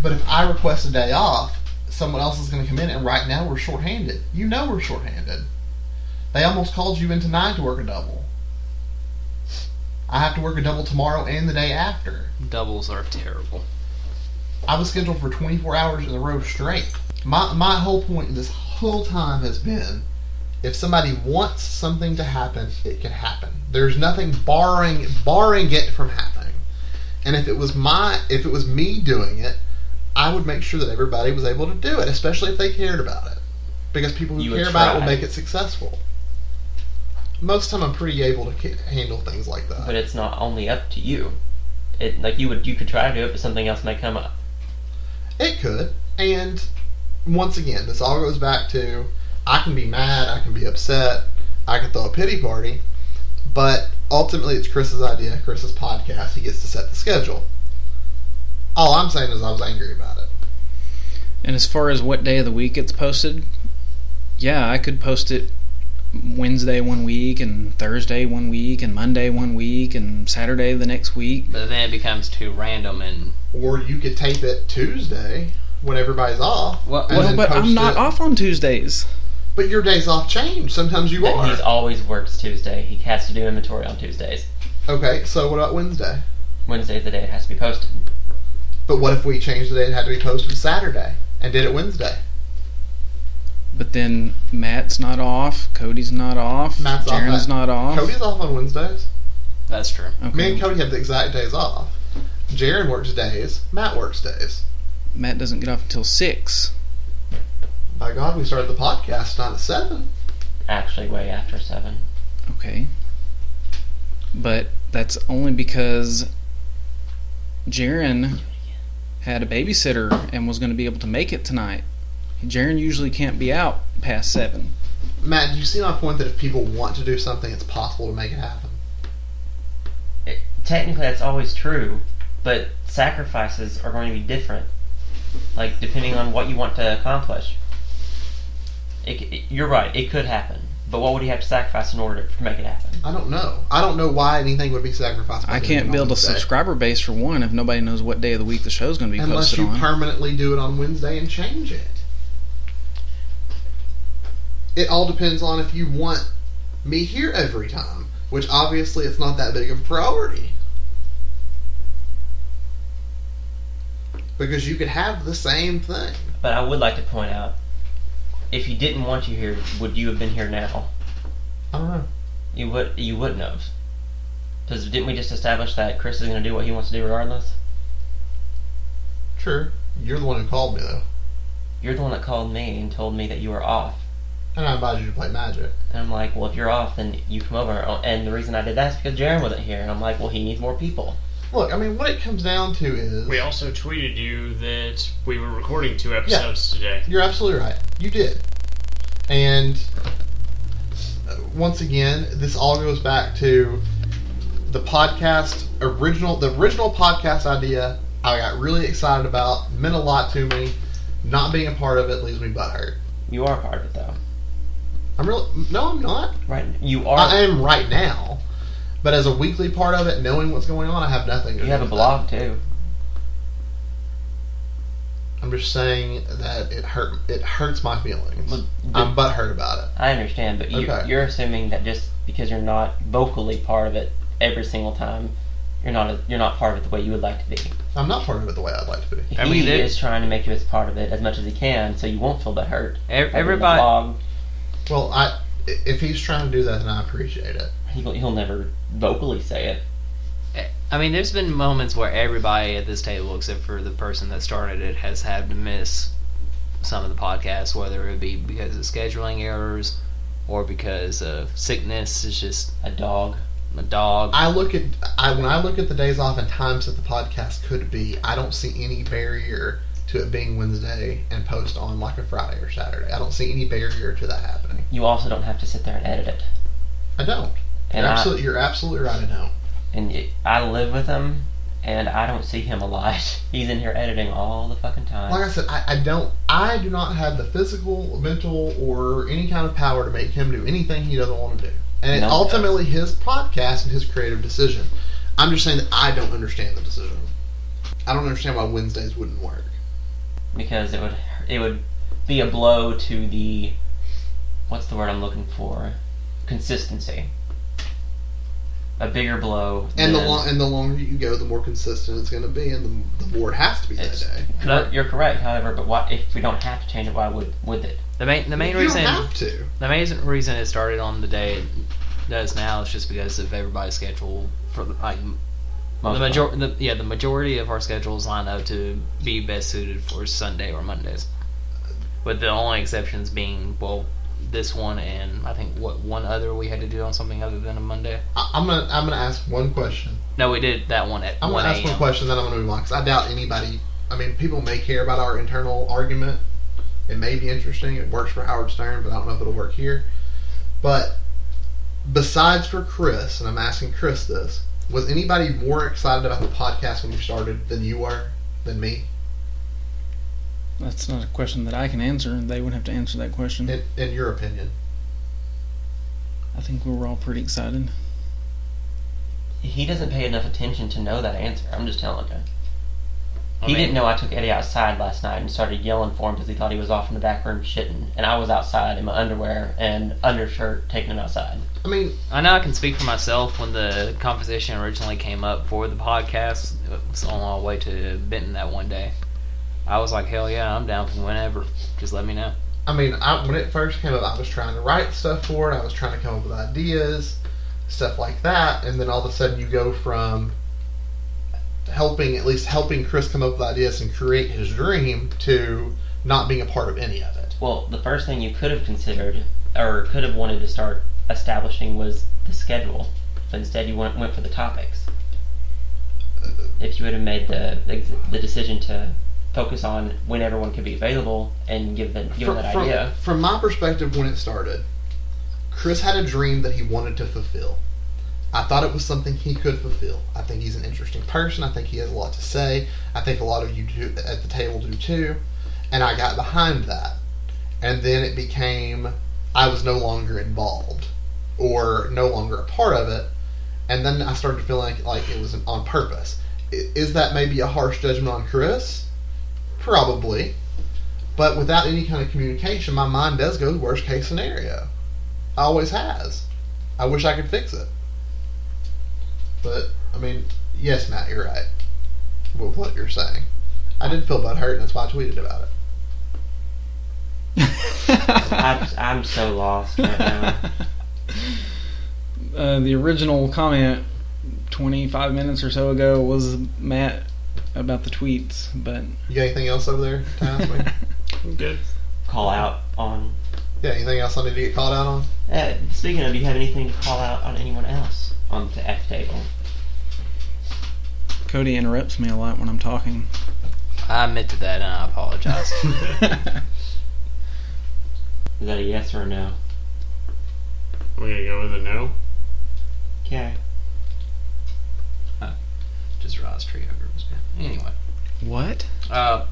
But if I request a day off, someone else is going to come in, and right now we're shorthanded. You know we're shorthanded. They almost called you in tonight to work a double. I have to work a double tomorrow and the day after. Doubles are terrible. I was scheduled for 24 hours in a row straight. My whole point this whole time has been, if somebody wants something to happen, it can happen. There's nothing barring it from happening. And if it was me doing it, I would make sure that everybody was able to do it, especially if they cared about it. Because people who care about it will make it successful. Most of the time, I'm pretty able to handle things like that. But it's not only up to you. You could try to do it, but something else may come up. It could. And once again, this all goes back to, I can be mad, I can be upset, I can throw a pity party, but ultimately it's Chris's idea, Chris's podcast. He gets to set the schedule. All I'm saying is I was angry about it. And as far as what day of the week it's posted, yeah, I could post it Wednesday one week, and Thursday one week, and Monday one week, and Saturday the next week. But then it becomes too random and... Or you could tape it Tuesday when everybody's off. Well, and then But post I'm not it. off on Tuesdays. But your days off change. Sometimes you But are. he's always works Tuesday. He has to do inventory on Tuesdays. Okay, so what about Wednesday? Wednesday's the day it has to be posted. But what if we changed the day it had to be posted Saturday and did it Wednesday? But then Matt's not off, Cody's not off, Matt's off Jaron's that- not off. Cody's off on Wednesdays. That's true. Okay. Me and Cody have the exact days off. Jaron works days. Matt works days. Matt doesn't get off until 6. By God, we started the podcast not at 7. Actually, way after 7. Okay. But that's only because Jaron had a babysitter and was going to be able to make it tonight. Jaron usually can't be out past 7. Matt, do you see my point that if people want to do something, it's possible to make it happen? Technically, that's always true, but sacrifices are going to be different. Like, depending on what you want to accomplish. You're right, it could happen. But what would he have to sacrifice in order to make it happen? I don't know. I don't know why anything would be sacrificed. I can't build a subscriber base for one if nobody knows what day of the week the show's going to be unless posted you on. permanently do it on Wednesday and change it. It all depends on if you want me here every time, which obviously it's not that big of a priority. Because you could have the same thing. But I would like to point out, if he didn't want you here, would you have been here now? I don't know. You wouldn't have. Because didn't we just establish that Chris is going to do what he wants to do regardless? True. You're the one who called me, though. You're the one that called me and told me that you were off. And I invited you to play Magic. And I'm like, well, if you're off, then you come over. And the reason I did that is because Jaron wasn't here. And I'm like, well, he needs more people. Look, I mean, what it comes down to is... We also tweeted you that we were recording 2 episodes today. You're absolutely right. You did. And once again, this all goes back to the original podcast idea. I got really excited about, meant a lot to me. Not being a part of it leaves me butthurt. You are a part of it, though. No, I'm not. Right. You are. I am right now. But as a weekly part of it, knowing what's going on, I have nothing to do You have a with blog, that. too. I'm just saying that it hurts my feelings. Well, I'm butthurt about it. I understand, but you're assuming that just because you're not vocally part of it every single time, you're not part of it the way you would like to be. I'm not part of it the way I'd like to be. He is trying to make you as part of it as much as he can, so you won't feel that hurt. Everybody. Well, if he's trying to do that, then I appreciate it. He'll never vocally say it. I mean, there's been moments where everybody at this table, except for the person that started it, has had to miss some of the podcasts, whether it be because of scheduling errors or because of sickness. It's just A dog. When I look at the days off and times that the podcast could be, I don't see any barrier to it being Wednesday and post on like a Friday or Saturday. I don't see any barrier to that happening. You also don't have to sit there and edit it. I don't. You're absolutely right. I don't. And I live with him, and I don't see him a lot. He's in here editing all the fucking time. Like I said, I do not have the physical, mental, or any kind of power to make him do anything he doesn't want to do. And it's ultimately his podcast and his creative decision. I'm just saying that I don't understand the decision. I don't understand why Wednesdays wouldn't work. Because it would be a blow to the, what's the word I'm looking for? Consistency. A bigger blow. And the longer you go, the more consistent it's going to be, and the more it has to be that day. You're correct, however, but if we don't have to change it, why would it? the main You reason don't have to. the main reason it started on the day it does now is just because of everybody's schedule for the majority of our schedules line up to be best suited for Sunday or Mondays, with the only exceptions being this one and I think one other we had to do on something other than a Monday. I'm gonna ask one question. No, we did that one at 1 I'm gonna ask one question, then I'm gonna move on, because I doubt anybody. I mean, people may care about our internal argument. It may be interesting. It works for Howard Stern, but I don't know if it'll work here. But besides for Chris, and I'm asking Chris this, was anybody more excited about the podcast when you started than you were, than me? That's not a question that I can answer. They would have to answer that question. In your opinion? I think we were all pretty excited. He doesn't pay enough attention to know that answer. I'm just telling you. He didn't know I took Eddie outside last night and started yelling for him because he thought he was off in the back room shitting. And I was outside in my underwear and undershirt taking him outside. I mean, I know I can speak for myself. When the conversation originally came up for the podcast, it was on our way to Benton that one day. I was like, hell yeah, I'm down for whenever. Just let me know. I mean, when it first came up, I was trying to write stuff for it. I was trying to come up with ideas, stuff like that. And then all of a sudden you go from helping Chris come up with ideas and create his dream to not being a part of any of it. Well, the first thing you could have considered, or could have wanted to start establishing, was the schedule. But instead you went for the topics. If you would have made the decision to focus on when everyone could be available and give that idea. From my perspective, when it started, Chris had a dream that he wanted to fulfill. I thought it was something he could fulfill. I think he's an interesting person. I think he has a lot to say. I think a lot of you at the table do too. And I got behind that. And then it became, I was no longer involved or no longer a part of it. And then I started feeling like it was on purpose. Is that maybe a harsh judgment on Chris? Probably. But without any kind of communication, my mind does go to worst case scenario. Always has. I wish I could fix it. But, I mean, yes, Matt, you're right with what you're saying. I did feel butthurt, and that's why I tweeted about it. I'm so lost right now. The original comment 25 minutes or so ago was Matt about the tweets, but You got anything else over there to ask me? I'm good. Call out on Yeah, anything else I need to get called out on? Speaking of, do you have anything to call out on anyone else on the F table? Cody interrupts me a lot when I'm talking. I admit to that and I apologize. Is that a yes or a no? We're gonna go with a no. Okay. Just Ross tree huggers. Anyway. What?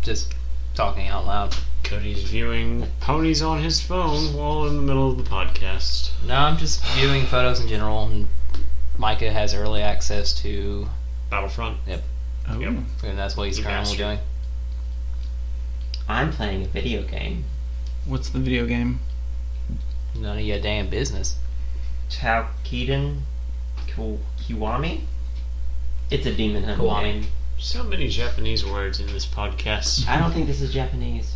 Just talking out loud. Cody's viewing ponies on his phone while in the middle of the podcast. No, I'm just viewing photos in general, and Micah has early access to, Battlefront. Oh. Yep. and that's what he's You currently bastard. doing. I'm playing a video game. What's the video game? None of your damn business. Taukiden Kiwami? It's a demon hunting Kiwami. game. So many Japanese words in this podcast. I don't think this is Japanese.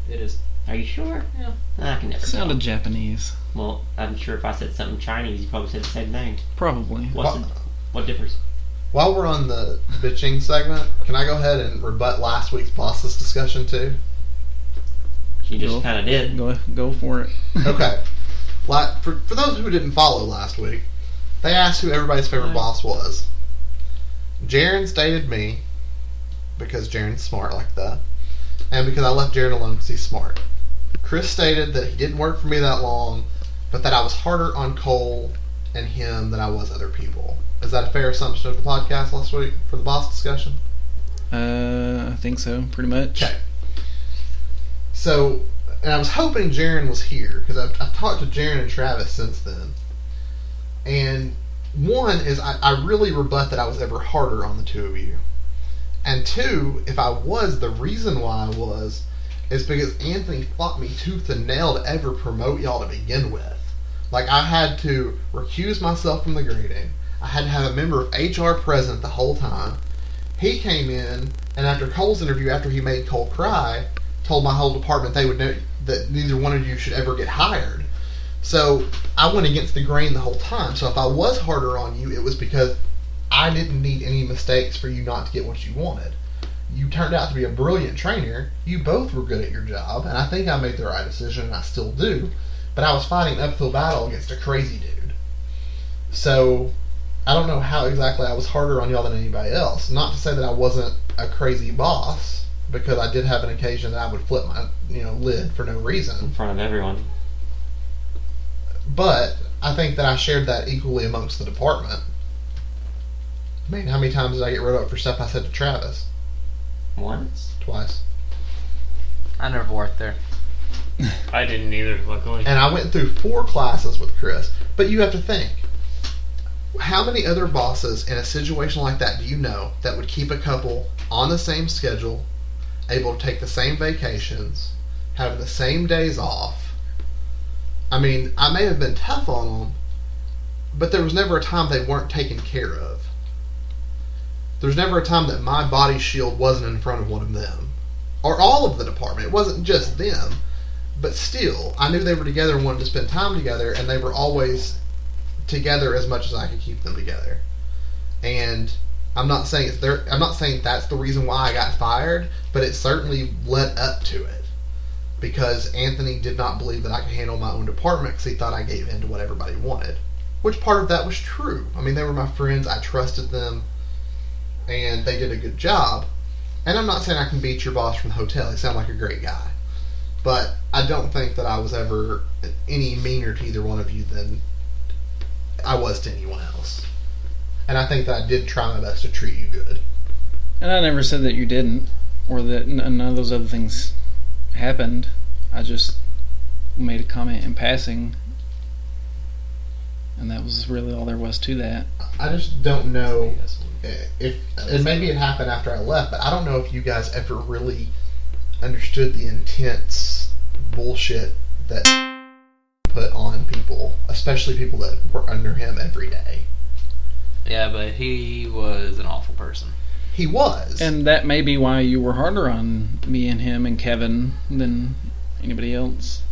It is. Are you sure? Yeah. I can never Sounded tell. Japanese. Well, I'm sure if I said something Chinese, you probably said the same thing. Probably. What differs? While we're on the bitching segment, can I go ahead and rebut last week's bosses discussion too? You just Go. kind of did. Go for it. Okay. For those who didn't follow last week, they asked who everybody's favorite boss was. Jaren stated me, because Jaren's smart like that, and because I left Jaren alone because he's smart. Chris stated that he didn't work for me that long, but that I was harder on Cole and him than I was other people. Is that a fair assumption of the podcast last week for the boss discussion? I think so, pretty much. Okay. So, and I was hoping Jaren was here, because I've talked to Jaren and Travis since then. And one is I really rebut that I was ever harder on the two of you. And two, if I was, the reason why I was is because Anthony fought me tooth and nail to ever promote y'all to begin with. Like, I had to recuse myself from the grading. I had to have a member of HR present the whole time. He came in, and after Cole's interview, after he made Cole cry, told my whole department they would know that neither one of you should ever get hired. So I went against the grain the whole time. So if I was harder on you, it was because I didn't need any mistakes for you not to get what you wanted. You turned out to be a brilliant trainer. You both were good at your job, and I think I made the right decision, and I still do. But I was fighting an uphill battle against a crazy dude. So I don't know how exactly I was harder on y'all than anybody else. Not to say that I wasn't a crazy boss, because I did have an occasion that I would flip my lid for no In reason. front of everyone. But I think that I shared that equally amongst the department. I mean, how many times did I get wrote up for stuff I said to Travis? Once? Twice. I never worked there. I didn't either, luckily. And I went through 4 classes with Chris. But you have to think, how many other bosses in a situation like that do you know that would keep a couple on the same schedule, able to take the same vacations, having the same days off? I mean, I may have been tough on them, but there was never a time they weren't taken care of. There was never a time that my body shield wasn't in front of one of them. Or all of the department. It wasn't just them. But still, I knew they were together and wanted to spend time together, and they were always together as much as I could keep them together. And I'm not saying that's the reason why I got fired, but it certainly led up to it. Because Anthony did not believe that I could handle my own department because he thought I gave in to what everybody wanted. Which part of that was true. I mean, they were my friends, I trusted them, and they did a good job. And I'm not saying I can beat your boss from the hotel. He sounded like a great guy. But I don't think that I was ever any meaner to either one of you than I was to anyone else. And I think that I did try my best to treat you good. And I never said that you didn't, or that none of those other things happened. I just made a comment in passing, and that was really all there was to that. I just don't know if, and maybe it happened after I left, but I don't know if you guys ever really understood the intense bullshit that put on people, especially people that were under him every day. Yeah, but he was an awful person. He was. And that may be why you were harder on me and him and Kevin than anybody else.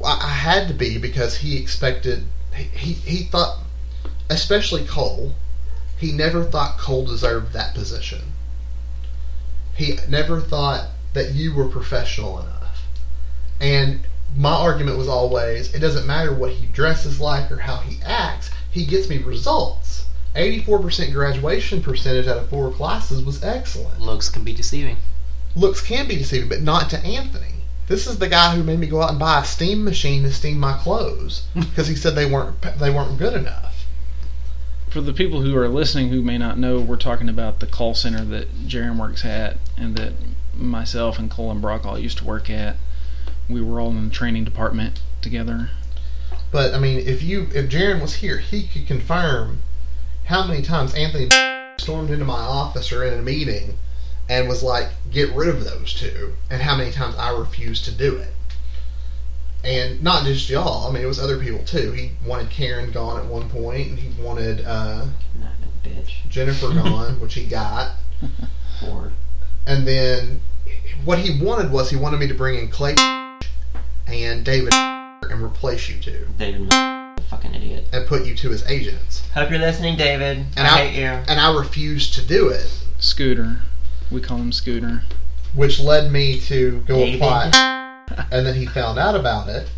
I had to be, because he expected, he thought, especially Cole, he never thought Cole deserved that position. He never thought that you were professional enough. And my argument was always, it doesn't matter what he dresses like or how he acts, he gets me results. 84% graduation percentage out of 4 classes was excellent. Looks can be deceiving. Looks can be deceiving, but not to Anthony. This is the guy who made me go out and buy a steam machine to steam my clothes because he said they weren't good enough. For the people who are listening who may not know, we're talking about the call center that Jaron works at and that myself and Cole and Brock all used to work at. We were all in the training department together. But I mean, if Jaron was here, he could confirm how many times Anthony stormed into my office or in a meeting and was like, get rid of those two, and how many times I refused to do it. And not just y'all, I mean, it was other people too. He wanted Karen gone at one point, and he wanted Not a bitch. Jennifer gone, which he got. Or And then what he wanted was he wanted me to bring in Clay and David and replace you two David, a fucking idiot. and put you two as agents. Hope you're listening, David. And I hate you. And I refused to do it, Scooter. We call him Scooter. which led me to go David. apply. And then he found out about it,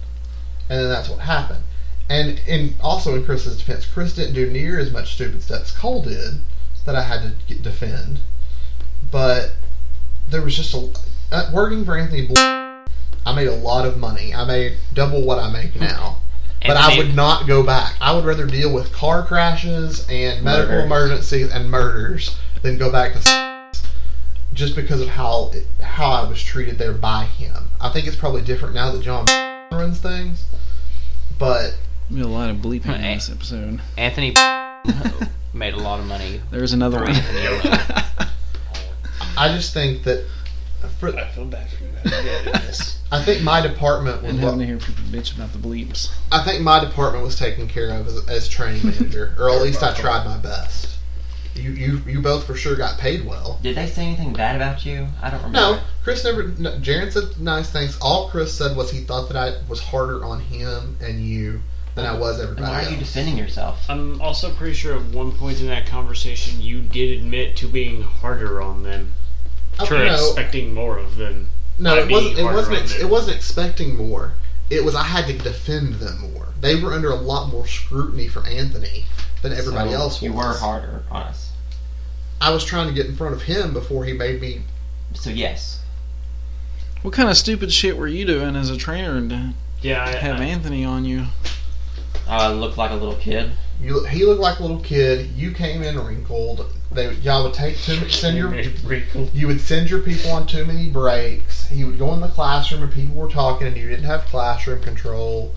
and then that's what happened. And also in Chris's defense, Chris didn't do near as much stupid stuff as Cole did that I had to defend. But there was just working for Anthony I made a lot of money. I made double what I make now. But I would not go back. I would rather deal with car crashes and medical emergencies and murders than go back to just because of how I was treated there by him. I think it's probably different now that John runs things, but We had a lot of bleeping in this episode. Anthony made a lot of money. There's another one. I just think that I feel bad for you. I think my department was And having to hear people bitch about the bleeps. I think my department was taken care of as training manager, or at least I tried my best. You both for sure got paid well. Did they say anything bad about you? I don't remember. No, Chris never. No, Jaron said nice things. All Chris said was he thought that I was harder on him and you than I was Then everybody why else. are you defending yourself? I'm also pretty sure at one point in that conversation you did admit to being harder on them. To expecting more of them. No, By being harder on them. it wasn't expecting more. It was I had to defend them more. They were under a lot more scrutiny from Anthony than everybody So else was. You were harder on us. I was trying to get in front of him before he made me. So yes. What kind of stupid shit were you doing as a trainer to Yeah, have Anthony on you? I looked like a little kid. He looked like a little kid. You came in wrinkled. Y'all would you would send your people on too many breaks. He would go in the classroom and people were talking and you didn't have classroom control.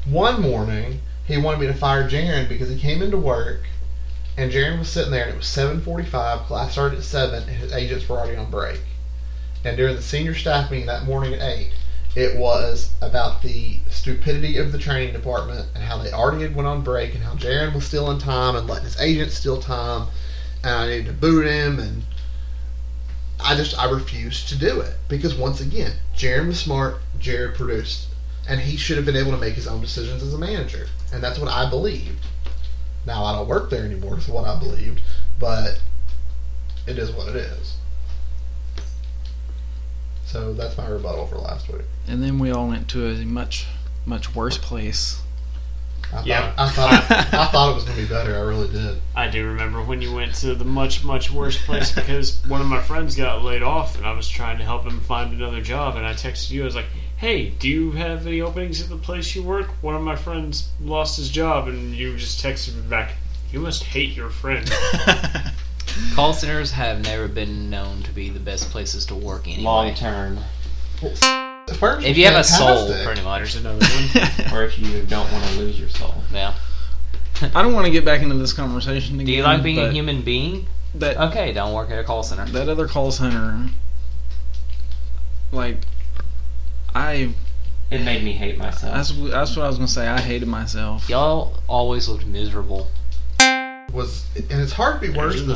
One morning, he wanted me to fire Jaron because he came into work and Jaron was sitting there and it was 7:45. Class started at 7 and his agents were already on break. And during the senior staff meeting that morning at 8, it was about the stupidity of the training department and how they already had went on break and how Jaron was still in time and letting his agents steal time. And I needed to boot him, and I refused to do it because once again, Jaron was smart, Jared produced, and he should have been able to make his own decisions as a manager, and that's what I believed. Now I don't work there anymore, is what I believed, but it is what it is. So that's my rebuttal for last week. And then we all went to a much, much worse place. I thought it was going to be better. I really did. I do remember when you went to the much, much worse place because one of my friends got laid off and I was trying to help him find another job and I texted you. I was like, hey, do you have any openings at the place you work? One of my friends lost his job and you just texted me back, you must hate your friend. Call centers have never been known to be the best places to work anyway. Long term. If you have a soul, pretty much. There's another one. Or if you don't want to lose your soul. Yeah. I don't want to get back into this conversation again. Do you like being a human being? That Okay, don't work at a call center. that other call center, like, It made me hate myself. that's what I was gonna say. I hated myself. Y'all always looked miserable. And it's hard to be worse than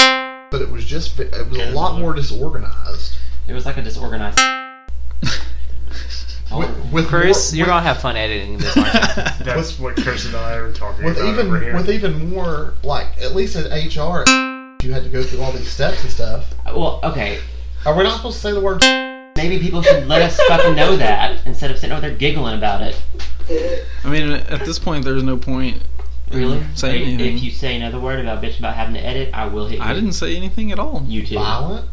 but it was a lot more disorganized. It was like a disorganized. With Chris, more, you're gonna have fun editing this, aren't you? That's what Chris and I are talking with about over here. even more, like, at least at HR, you had to go through all these steps and stuff. Well, okay. Are we not supposed to say the word? maybe people should let us fucking know that instead of sitting over there giggling about it. I mean, at this point, there's no point. Really? Saying anything. If you say another word about bitch about having to edit, I will hit you. I didn't say anything at all. You too. Violent?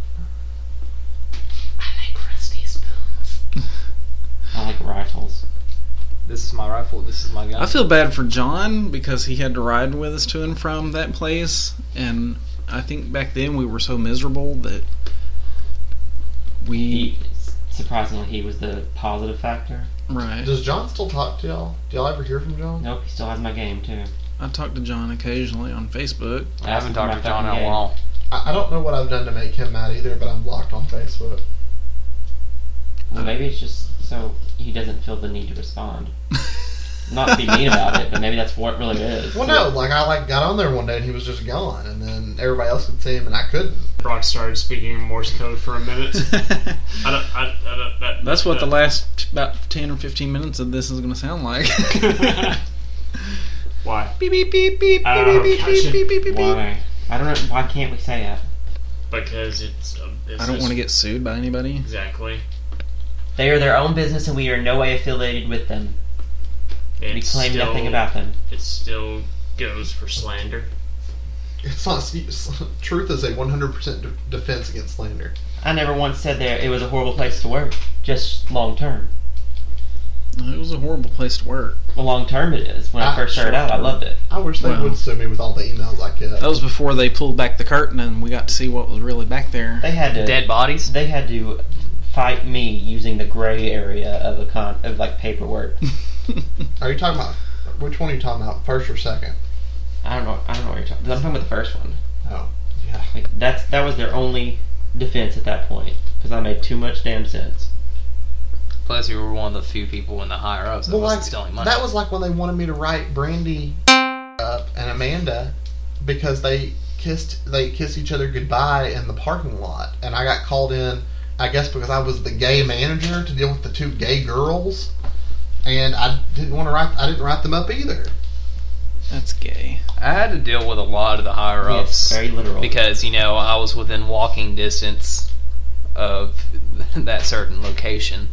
I like rusty spoons. I like rifles. This is my rifle. This is my gun. I feel bad for John because he had to ride with us to and from that place, and I think back then we were so miserable that Surprisingly, he was the positive factor. Right. Does John still talk to y'all? Do y'all ever hear from John? Nope, he still has my game too. I talk to John occasionally on Facebook. I haven't talked to John in a while. I don't know what I've done to make him mad either, but I'm blocked on Facebook. Well, maybe it's just so he doesn't feel the need to respond. Not to be mean about it, but maybe that's what it really is. Well, no, I got on there one day and he was just gone, and then everybody else could see him and I couldn't. Brock started speaking Morse code for a minute. That's what the last about 10 or 15 minutes of this is going to sound like. Why? Beep, beep, beep, beep, Oh, beep, beep, gotcha. beep, beep, beep, beep. Why? I don't know. Why can't we say it? Because it's a business. I don't want to get sued by anybody. Exactly. They are their own business, and we are in no way affiliated with them. We claim nothing about them. It still goes for slander. It's not. Truth is a 100% defense against slander. I never once said it was a horrible place to work. Just long term. It was a horrible place to work. Well, long term it is. When I first started out, I loved it. I wish they Well. would sue me with all the emails I get. That was before they pulled back the curtain and we got to see what was really back there. They had to Dead bodies? They had to fight me using the gray area of like paperwork. Are you talking about which one are you talking about? First or second? I don't know what you're talking. I'm talking about the first one. Oh, yeah. Like that was their only defense at that point because I made too much damn sense. Plus, you were one of the few people in the higher ups that wasn't stealing money. That was like when they wanted me to write Brandy up and Amanda because they kissed each other goodbye in the parking lot, and I got called in, I guess because I was the gay manager to deal with the two gay girls, and I didn't write them up either. That's gay. I had to deal with a lot of the higher ups. Yes, very literal. Because, I was within walking distance of that certain location.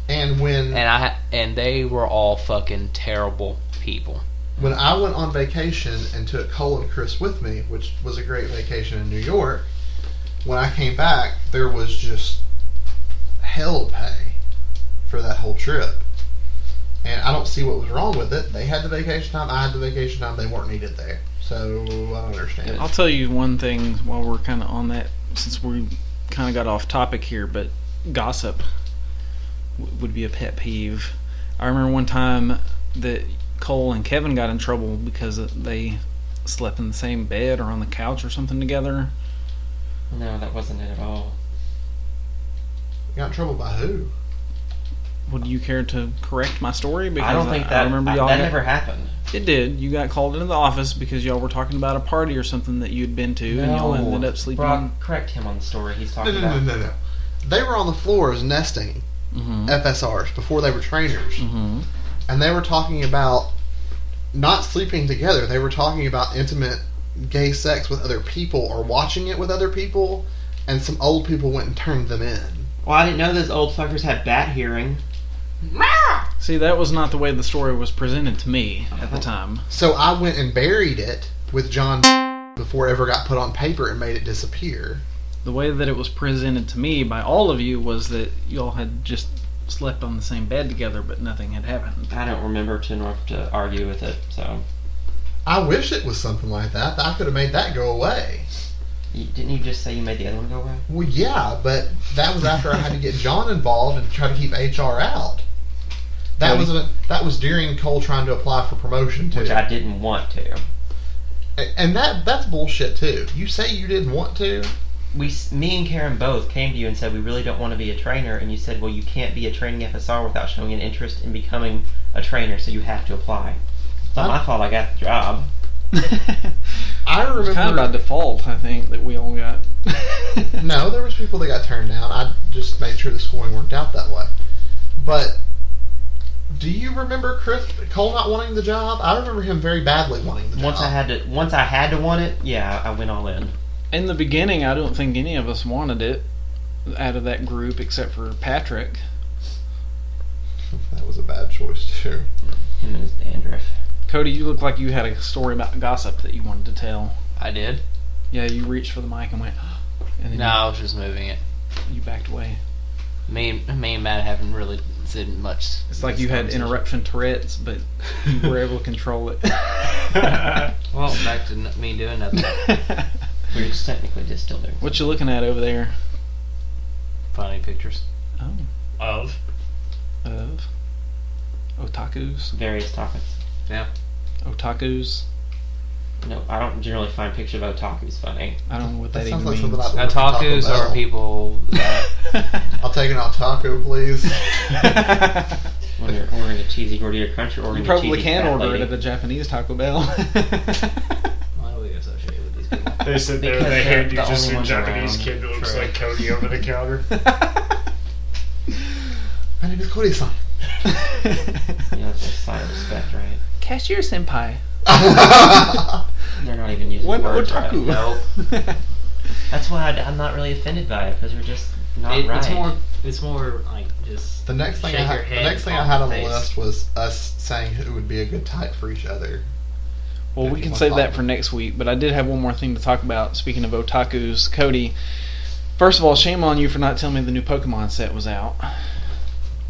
And when And they were all fucking terrible people. when I went on vacation and took Cole and Chris with me, which was a great vacation in New York, when I came back, there was just hell to pay for that whole trip. And I don't see what was wrong with it. They had the vacation time, I had the vacation time, they weren't needed there. So, I don't understand. I'll tell you one thing while we're kind of on that, since we kind of got off topic here, but gossip would be a pet peeve. I remember one time that Cole and Kevin got in trouble because they slept in the same bed or on the couch or something together. No, that wasn't it at all. Got in trouble by who? Would you care to correct my story? Because I don't think I remember y'all that never happened. It did. You got called into the office because y'all were talking about a party or something that you'd been to, and y'all ended up sleeping. Brock, correct him on the story he's talking about. No. They were on the floors nesting FSRs before they were trainers. Mm-hmm. And they were talking about not sleeping together. They were talking about intimate gay sex with other people or watching it with other people, and some old people went and turned them in. Well, I didn't know those old fuckers had bat hearing. See, that was not the way the story was presented to me at the time. So I went and buried it with John before it ever got put on paper and made it disappear. The way that it was presented to me by all of you was that y'all had just slept on the same bed together, but nothing had happened. I don't remember enough to argue with it, so. I wish it was something like that. I could have made that go away. Didn't you just say you made the other one go away? Well, yeah, but that was after I had to get John involved and try to keep HR out. That was during Cole trying to apply for promotion too. Which I didn't want to. And that's bullshit too. You say you didn't want to. Me and Karen both came to you and said we really don't want to be a trainer, and you said, well, you can't be a training FSR without showing an interest in becoming a trainer, so you have to apply. It's not my fault I got the job. I remember. It's kind of by default, I think, that we all got. No, there was people that got turned down. I just made sure the scoring worked out that way. But do you remember Cole not wanting the job? I remember him very badly wanting the job. Once I had to want it, yeah, I went all in. In the beginning, I don't think any of us wanted it. out of that group, except for Patrick. That was a bad choice too. Him and his dandruff. Cody, you look like you had a story about gossip that you wanted to tell. I did. Yeah, you reached for the mic and went, and then No, I was just moving it. you backed away. Me and Matt haven't really said much. It's like you had interruption Tourette's, but you were able to control it. Well, back to me doing nothing. We're just technically just still doing. What you looking at over there? Funny pictures. Oh, Of. of otakus. Various topics. Yeah. Otakus. No, I don't generally find pictures of otakus funny. I don't know what that, That even sounds like means. something I'd order from Otakus Taco are Bell. people that I'll take an otaku, please. When you're ordering a cheesy gordita crunch, you're ordering You probably a cheesy can fat order lady. it at a Japanese Taco Bell. why do we associate with these people? They sit there Because and they they're hand you the just only a ones Japanese around. kid that looks True. like Cody over the counter. My name is Cody-san. You know, it's a sign of respect, right? Cashier senpai. They're not even using One words otaku. right. Nope. That's why I'm not really offended by it, because they're just not right. It's more like just. The next thing Shake I your had, head the next thing I and had palm on the face. list was us saying who would be a good type for each other. Well, we can save that for next week, but I did have one more thing to talk about. Speaking of otakus, Cody, first of all, shame on you for not telling me the new Pokemon set was out.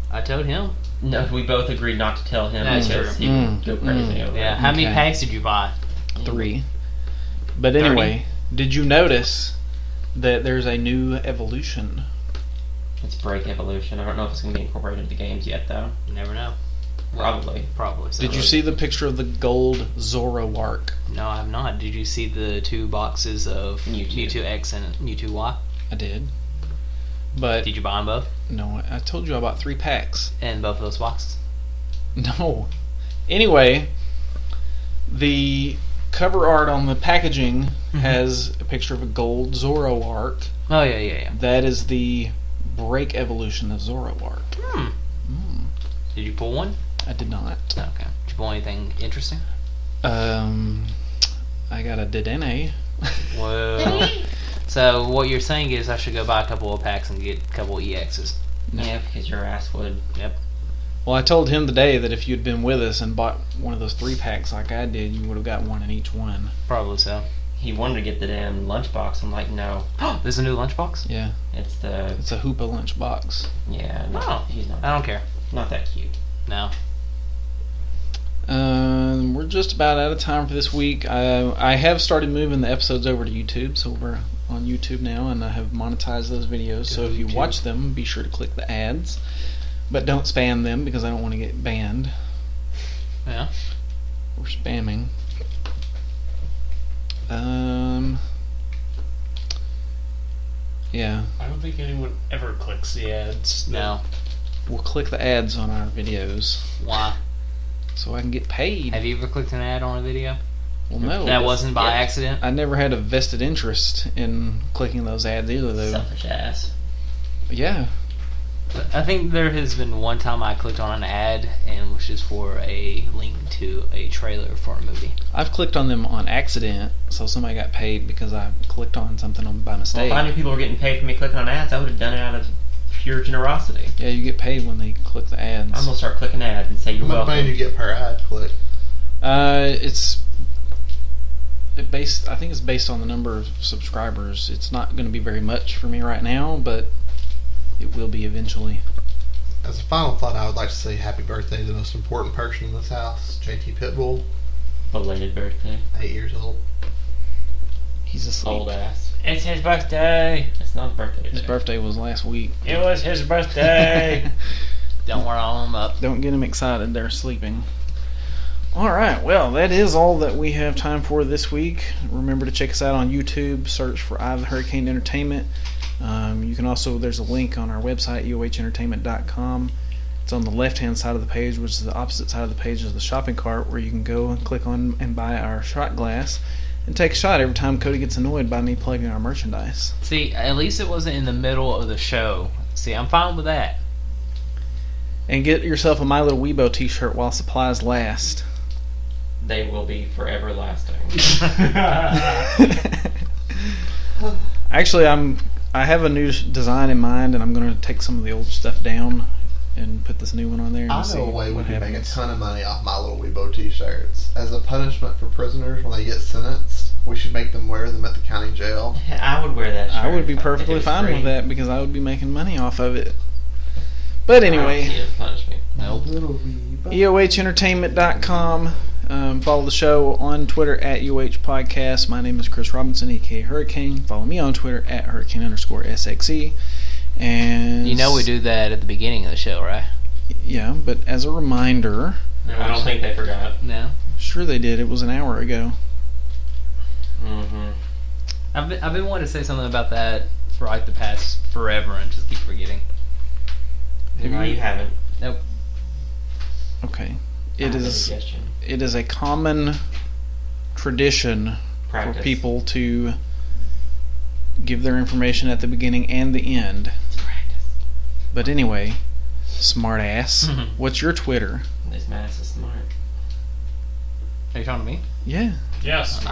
I told him. No, we both agreed not to tell him That's because true. he would go crazy over Yeah. it. How many Okay. packs did you buy? 3. But anyway, did you notice that there's a new evolution? It's Break Evolution. I don't know if it's going to be incorporated into games yet, though. You never know. Probably. Probably. So. Did you see the picture of the gold Zoroark? No, I have not. Did you see the 2 boxes of Mewtwo. Mewtwo X and Mewtwo Y? I did. But Did you buy them both? no, I told you I bought 3 packs. In both of those boxes? No. Anyway, the cover art on the packaging has a picture of a gold Zoroark. Oh, yeah. That is the break evolution of Zoroark. Did you pull one? I did not. Okay. Did you pull anything interesting? I got a Dedenne. Well, so what you're saying is I should go buy a couple of packs and get a couple of EXs. Yeah, because your ass would. Yep. Well, I told him today that if you'd been with us and bought one of those 3 packs like I did, you would have got one in each one. Probably so. He wanted to get the damn lunchbox. I'm like, no. There's a new lunchbox? Yeah, It's the. it's a Hoopa lunchbox. Yeah, no. Oh. He's not. I don't care. Not that cute. No. We're just about out of time for this week. I have started moving the episodes over to YouTube, so we're on YouTube now, and I have monetized those videos. So if you watch them, be sure to click the ads, but don't spam them because I don't want to get banned. Yeah. We're spamming. Yeah, I don't think anyone ever clicks the ads. No. we'll click the ads on our videos Why? so I can get paid. Have you ever clicked an ad on a video? Well, no, That wasn't by Yeah. accident? I never had a vested interest in clicking those ads either, though. Selfish ass. Yeah, I think there has been one time I clicked on an ad and it was just for a link to a trailer for a movie. I've clicked on them on accident, so somebody got paid because I clicked on something by Well, mistake. if I knew people were getting paid for me clicking on ads, I would have done it out of pure generosity. Yeah, you get paid when they click the ads. I'm gonna start clicking ads and say you're How much money welcome. do you get per ad click? I think it's based on the number of subscribers. It's not going to be very much for me right now, but it will be eventually. As a final thought, I would like to say happy birthday to the most important person in this house, JT Pitbull, Belated birthday. 8 years old. He's asleep. Old ass. It's his birthday. It's not his birthday. His today. birthday was last week. It was his birthday. Don't worry all them up. Don't get him excited. They're sleeping. All right. Well, that is all that we have time for this week. Remember to check us out on YouTube. Search for Eye of the Hurricane Entertainment. You can also, there's a link on our website, eohentertainment.com. It's on the left-hand side of the page, which is the opposite side of the page of the shopping cart, where you can go and click on and buy our shot glass and take a shot every time Cody gets annoyed by me plugging our merchandise. See, at least it wasn't in the middle of the show. See, I'm fine with that. And get yourself a My Little Weibo t-shirt while supplies last. They will be forever lasting. Actually, I have a new design in mind, and I'm going to take some of the old stuff down and put this new one on there. And I see know a way we what can make a happens. ton of money off My Little Weibo t-shirts. As a punishment for prisoners when they get sentenced, we should make them wear them at the county jail. I would wear that shirt. I would be if it perfectly was fine free. with that because I would be making money off of it. But I don't see anyway, it as punishment. Nope. Little Weibo. EOHentertainment.com. Follow the show on Twitter at UH Podcast. My name is Chris Robinson, aka Hurricane. Follow me on Twitter at Hurricane_SXE. And You know we do that at the beginning of the show, right? Yeah, but as a reminder, No, I don't think they forgot. No. sure they did. It was an hour ago. Mm-hmm. I've been wanting to say something about that for like the past forever and just keep forgetting. Have No, you- you haven't. Nope. Okay. I It have a is. suggestion. It is a common tradition Practice. for people to give their information at the beginning and the end. Practice. But anyway, smart ass, what's your Twitter? This man is so smart. Are you talking to me? Yeah. Yes.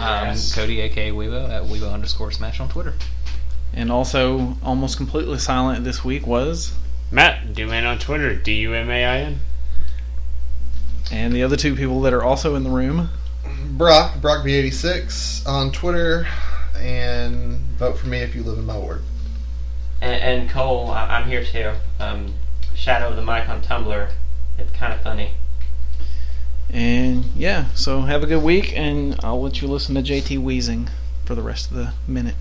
Cody, aka Weibo, at Weibo_Smash on Twitter. And also, almost completely silent this week was, Matt, Dumain on Twitter, DUMAIN. and the other two people that are also in the room. Brock B86 on Twitter, and vote for me if you live in my ward. And Cole, I'm here too. Shadow of the Mic on Tumblr. It's kind of funny. And yeah, so have a good week, and I'll let you listen to JT wheezing for the rest of the minute.